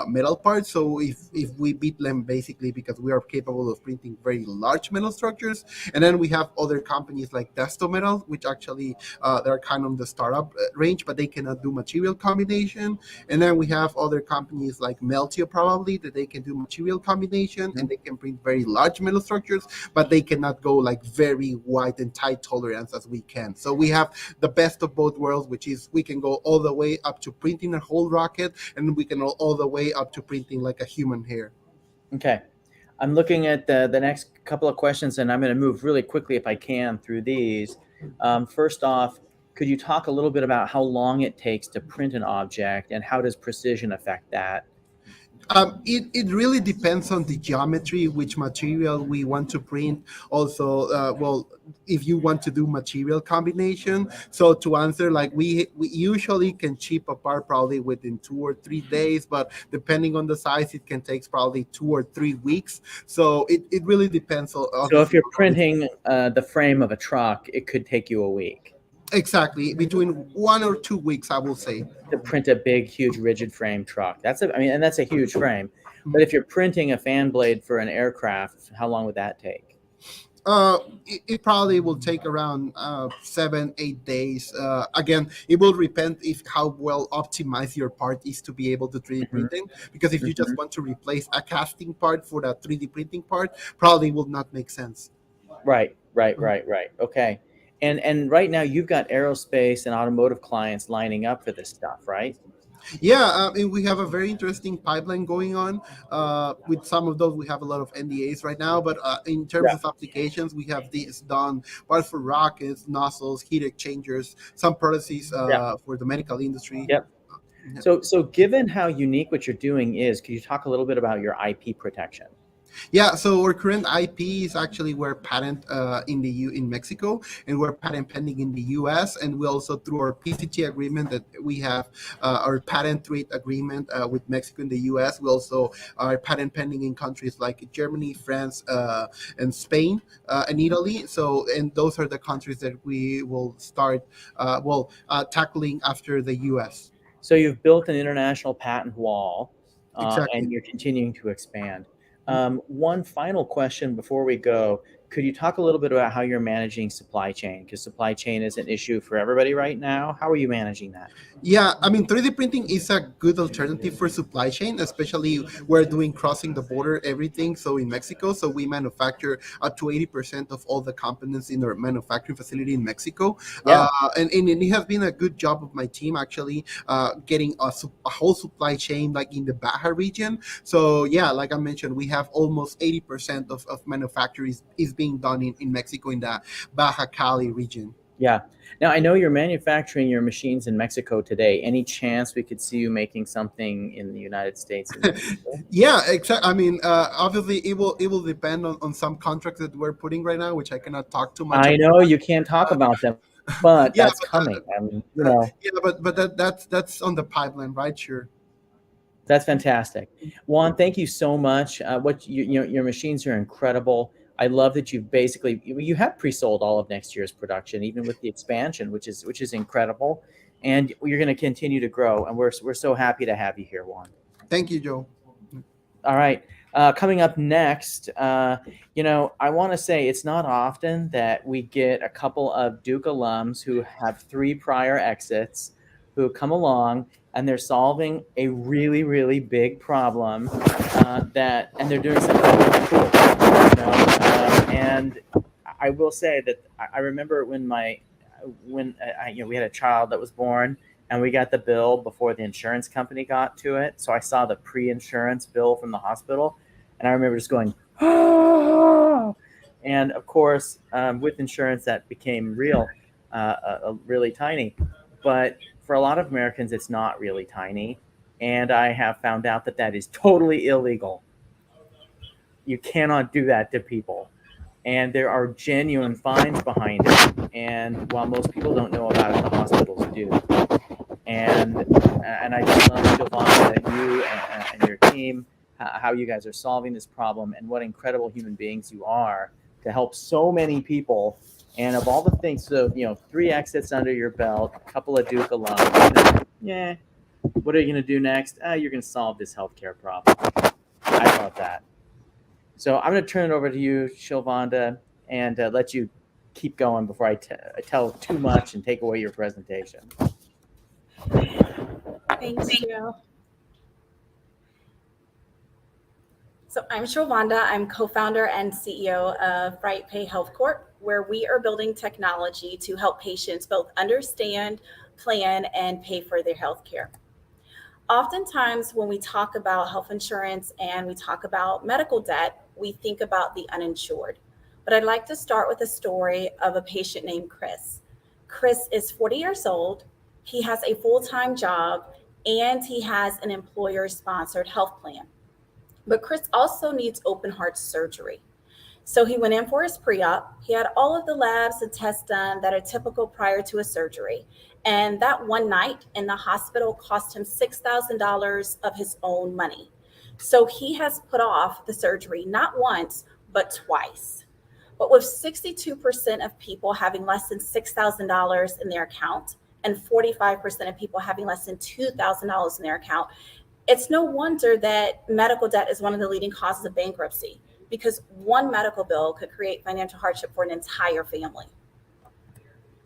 metal parts. So if we beat them basically because we are capable of printing very large metal structures, and then we have other companies like Desto Metal, which actually they're kind of the startup range, but they cannot do material combination. And then we have other companies like Meltio probably that they can do material combination and they can print very large metal structures, but they cannot go like very wide and tight tolerance as we can. So we have the best of both worlds, which is we can go all the way up to printing a whole rocket, and we can go all the way up to printing like a human hair. Okay. I'm looking at the next couple of questions, and I'm going to move really quickly if I can through these. First off, could you talk a little bit about how long it takes to print an object, and how does precision affect that? It really depends on the geometry, which material we want to print. Also, well, if you want to do material combination. So to answer, like we usually can ship a part probably within 2 or 3 days, but depending on the size, it can take probably 2 or 3 weeks. So it really depends on. So if you're printing the frame of a truck, it could take you a week. Exactly, between 1 or 2 weeks, I will say. To print a big, huge, rigid frame truck. That's a huge frame. But if you're printing a fan blade for an aircraft, how long would that take? It probably will take around 7-8 days. Again, it will depend if how well optimized your part is to be able to 3D printing. Because if you just want to replace a casting part for the 3D printing part, probably will not make sense. Right. Okay. And right now you've got aerospace and automotive clients lining up for this stuff, right? Yeah, and we have a very interesting pipeline going on. With some of those, we have a lot of NDAs right now. But in terms of applications, we have this done parts for rockets, nozzles, heat exchangers, some processes for the medical industry. Yep. So given how unique what you're doing is, could you talk a little bit about your IP protection? Yeah, so our current IP is actually we're patent in Mexico, and we're patent pending in the U.S. And we also, through our PCT agreement that we have, our patent trade agreement with Mexico and the U.S. We also are patent pending in countries like Germany, France, and Spain, and Italy. So, and those are the countries that we will start tackling after the U.S. So you've built an international patent wall, Exactly. and you're continuing to expand. One final question before we go. Could you talk a little bit about how you're managing supply chain? Because supply chain is an issue for everybody right now. How are you managing that? Yeah, I mean, 3D printing is a good alternative for supply chain, especially we're doing crossing the border everything. So in Mexico, so we manufacture up to 80% of all the components in our manufacturing facility in Mexico. Yeah. And it has been a good job of my team actually getting a whole supply chain like in the Baja region. So yeah, like I mentioned, we have almost 80% of manufacturing is being done in Mexico in the Baja Cali region. Yeah. Now I know you're manufacturing your machines in Mexico today. Any chance we could see you making something in the United States in the future? Yeah, exactly. I mean, obviously, it will depend on some contracts that we're putting right now, which I cannot talk too much I about. know you can't talk about them, but Yeah, that's coming. I mean, yeah, but that's on the pipeline, right? Sure. that's fantastic. Juan, thank you so much. Your machines are incredible. I love that you have pre-sold all of next year's production, even with the expansion, which is incredible, and you're going to continue to grow. And we're so happy to have you here, Juan. Thank you, Joe. All right. Coming up next, I want to say it's not often that we get a couple of Duke alums who have 3 prior exits who come along and they're solving a really, really big problem and they're doing something really cool. And I will say that I remember when we had a child that was born and we got the bill before the insurance company got to it. So I saw the pre-insurance bill from the hospital, and I remember just going, oh! And of course, with insurance, that became really tiny. But for a lot of Americans, it's not really tiny. And I have found out that is totally illegal. You cannot do that to people. And there are genuine fines behind it. And while most people don't know about it, the hospitals do. And I just love, Giovanna, that you and your team, how you guys are solving this problem, and what incredible human beings you are to help so many people. And of all the things, so 3 exits under your belt, a couple of Duke alums. Yeah, what are you going to do next? You're going to solve this healthcare problem. I love that. So I'm going to turn it over to you, Shilvanda, and let you keep going before I tell too much and take away your presentation. Thanks, Joe. So I'm Shilvanda. I'm co-founder and CEO of BrightPay Health Corp, where we are building technology to help patients both understand, plan, and pay for their health care. Oftentimes, when we talk about health insurance and we talk about medical debt, we think about the uninsured. But I'd like to start with a story of a patient named Chris. Chris is 40 years old. He has a full-time job and he has an employer-sponsored health plan. But Chris also needs open heart surgery. So he went in for his pre-op. He had all of the labs and tests done that are typical prior to a surgery. And that one night in the hospital cost him $6,000 of his own money. So he has put off the surgery not once, but twice. But with 62% of people having less than $6,000 in their account and 45% of people having less than $2,000 in their account, it's no wonder that medical debt is one of the leading causes of bankruptcy, because one medical bill could create financial hardship for an entire family.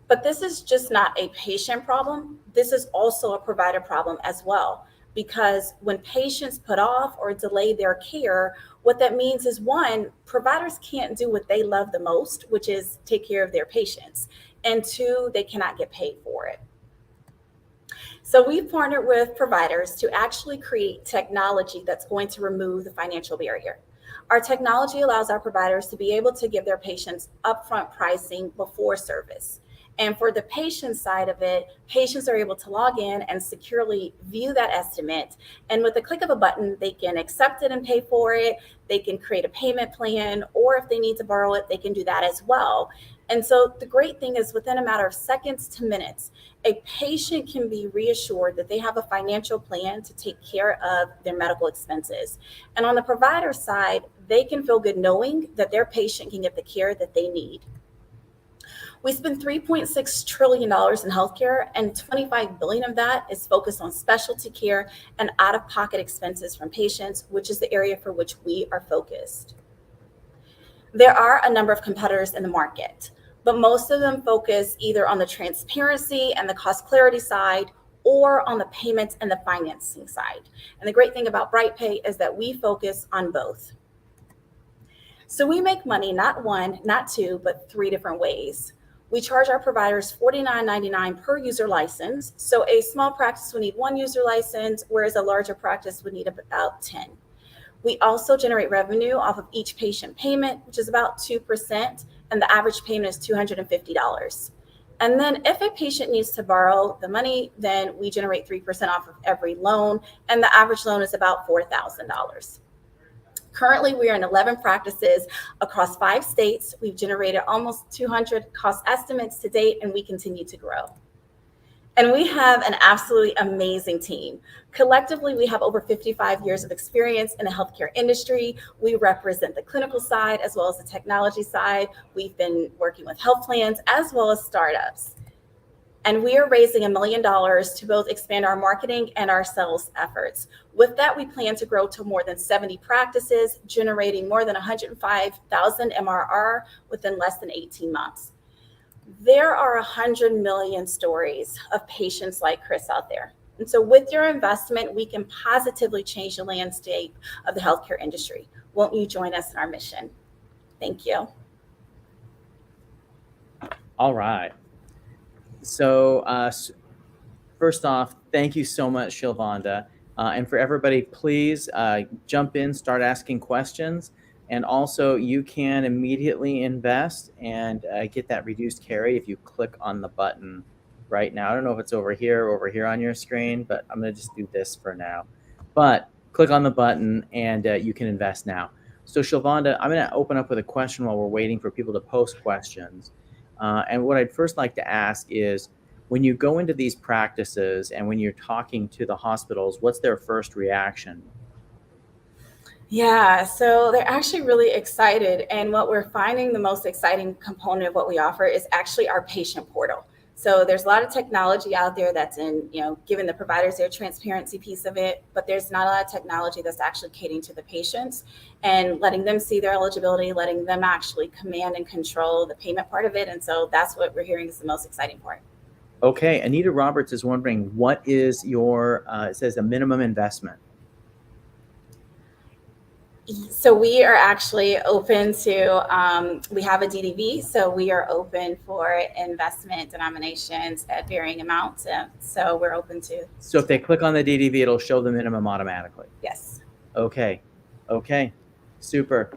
But this is just not a patient problem. This is also a provider problem as well, because when patients put off or delay their care, what that means is, one, providers can't do what they love the most, which is take care of their patients. And 2, they cannot get paid for it. So we've partnered with providers to actually create technology that's going to remove the financial barrier. Our technology allows our providers to be able to give their patients upfront pricing before service. And for the patient side of it, patients are able to log in and securely view that estimate. And with the click of a button, they can accept it and pay for it. They can create a payment plan, or if they need to borrow it, they can do that as well. And so the great thing is, within a matter of seconds to minutes, a patient can be reassured that they have a financial plan to take care of their medical expenses. And on the provider side, they can feel good knowing that their patient can get the care that they need. We spend $3.6 trillion in healthcare, and $25 billion of that is focused on specialty care and out-of-pocket expenses from patients, which is the area for which we are focused. There are a number of competitors in the market, but most of them focus either on the transparency and the cost clarity side, or on the payments and the financing side. And the great thing about BrightPay is that we focus on both. So we make money not 1, not 2, but 3 different ways. We charge our providers $49.99 per user license. So a small practice would need 1 user license, whereas a larger practice would need about 10. We also generate revenue off of each patient payment, which is about 2%, and the average payment is $250. And then if a patient needs to borrow the money, then we generate 3% off of every loan. And the average loan is about $4,000. Currently, we are in 11 practices across 5 states. We've generated almost 200 cost estimates to date, and we continue to grow. And we have an absolutely amazing team. Collectively, we have over 55 years of experience in the healthcare industry. We represent the clinical side as well as the technology side. We've been working with health plans as well as startups. And we are raising $1 million to both expand our marketing and our sales efforts. With that, we plan to grow to more than 70 practices, generating more than 105,000 MRR within less than 18 months. There are 100 million stories of patients like Chris out there. And so with your investment, we can positively change the landscape of the healthcare industry. Won't you join us in our mission? Thank you. All right. So first off, thank you so much, Shilvanda. And for everybody, please jump in, start asking questions. And also, you can immediately invest and get that reduced carry if you click on the button right now. I don't know if it's over here or over here on your screen, but I'm going to just do this for now. But click on the button and you can invest now. So Shilvanda, I'm going to open up with a question while we're waiting for people to post questions. And what I'd first like to ask is, when you go into these practices and when you're talking to the hospitals, what's their first reaction? Yeah, so they're actually really excited. And what we're finding the most exciting component of what we offer is actually our patient portal. So there's a lot of technology out there that's giving the providers their transparency piece of it, but there's not a lot of technology that's actually catering to the patients and letting them see their eligibility, letting them actually command and control the payment part of it. And so that's what we're hearing is the most exciting part. Okay, Anita Roberts is wondering, what is your, it says a minimum investment. So we are actually open to, we have a DDV, so we are open for investment denominations at varying amounts. So we're open to. So if they click on the DDV, it'll show the minimum automatically. Yes. Okay, super.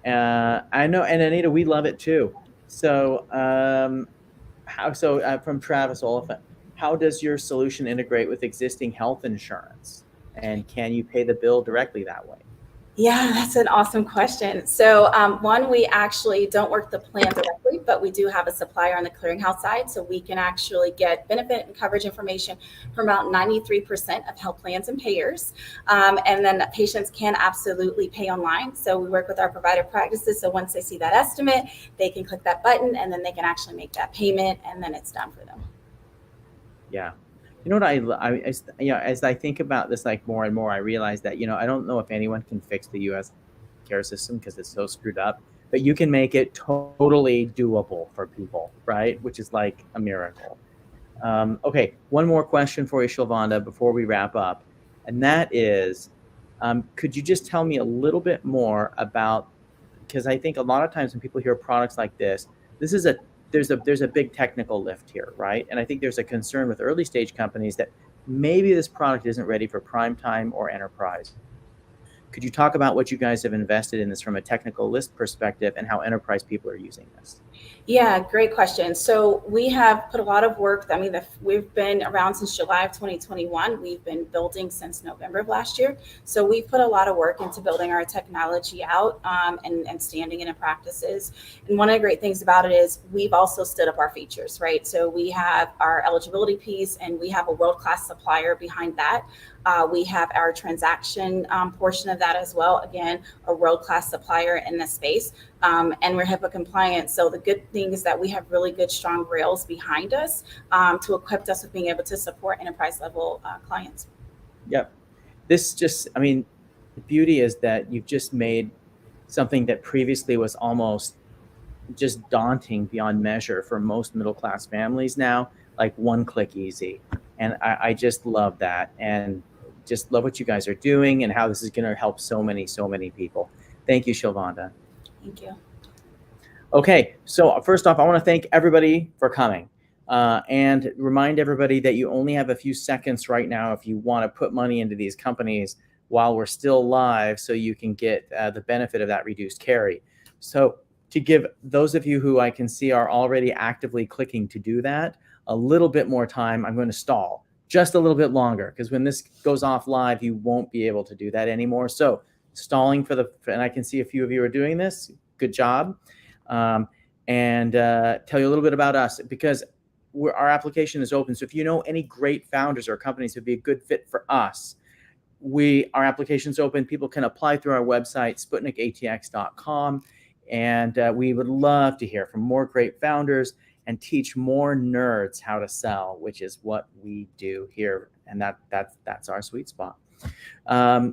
I know, and Anita, we love it too. So from Travis Oliphant, how does your solution integrate with existing health insurance? And can you pay the bill directly that way? Yeah, that's an awesome question. So one, we actually don't work the plan directly, but we do have a supplier on the clearinghouse side. So we can actually get benefit and coverage information from about 93% of health plans and payers. And then patients can absolutely pay online. So we work with our provider practices. So once they see that estimate, they can click that button and then they can actually make that payment and then it's done for them. Yeah. You know what as I think about this like more and more, I realize that, I don't know if anyone can fix the U.S. care system because it's so screwed up, but you can make it totally doable for people, right? Which is like a miracle. Okay, one more question for you, Shilvanda, before we wrap up. And that is, could you just tell me a little bit more about, because I think a lot of times when people hear products like this, there's a big technical lift here, right? And I think there's a concern with early stage companies that maybe this product isn't ready for prime time or enterprise. Could you talk about what you guys have invested in this from a technical list perspective and how enterprise people are using this? Yeah, great question. So we have put a lot of work. We've been around since July of 2021. We've been building since November of last year. So we've put a lot of work into building our technology out and standing in practices. And one of the great things about it is we've also stood up our features, right? So we have our eligibility piece and we have a world-class supplier behind that. We have our transaction portion of that as well. Again, a world-class supplier in this space. And we're HIPAA compliant. So the good thing is that we have really good, strong rails behind us to equip us with being able to support enterprise level clients. Yep. The beauty is that you've just made something that previously was almost just daunting beyond measure for most middle-class families now, like one click easy. And I just love that. And just love what you guys are doing and how this is going to help so many people. Thank you, Shilvanda. Thank you. Okay, so first off, I want to thank everybody for coming and remind everybody that you only have a few seconds right now if you want to put money into these companies while we're still live so you can get the benefit of that reduced carry. So to give those of you who I can see are already actively clicking to do that a little bit more time, I'm going to stall just a little bit longer, because when this goes off live, you won't be able to do that anymore. So stalling and I can see a few of you are doing this. Good job. And tell you a little bit about us, because our application is open. So if you know any great founders or companies who'd be a good fit for us, our application's open. People can apply through our website, SputnikATX.com. And we would love to hear from more great founders and teach more nerds how to sell, which is what we do here. And that's our sweet spot.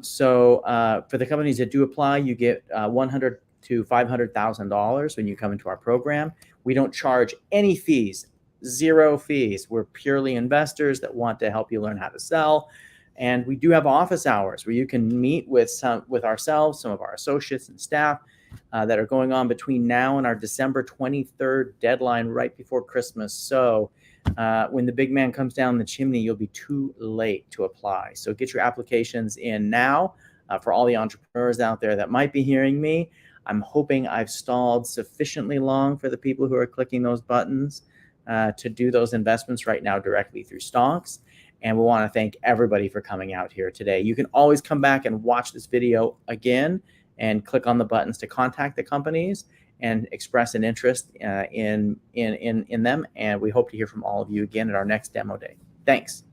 So for the companies that do apply, you get $100,000 to $500,000 when you come into our program. We don't charge any fees, 0 fees. We're purely investors that want to help you learn how to sell. And we do have office hours where you can meet with ourselves, some of our associates and staff that are going on between now and our December 23rd deadline, right before Christmas. So when the big man comes down the chimney, you'll be too late to apply. So get your applications in now. For all the entrepreneurs out there that might be hearing me, I'm hoping I've stalled sufficiently long for the people who are clicking those buttons to do those investments right now directly through stocks. And we want to thank everybody for coming out here today. You can always come back and watch this video again and click on the buttons to contact the companies and express an interest in them. And we hope to hear from all of you again at our next demo day. Thanks.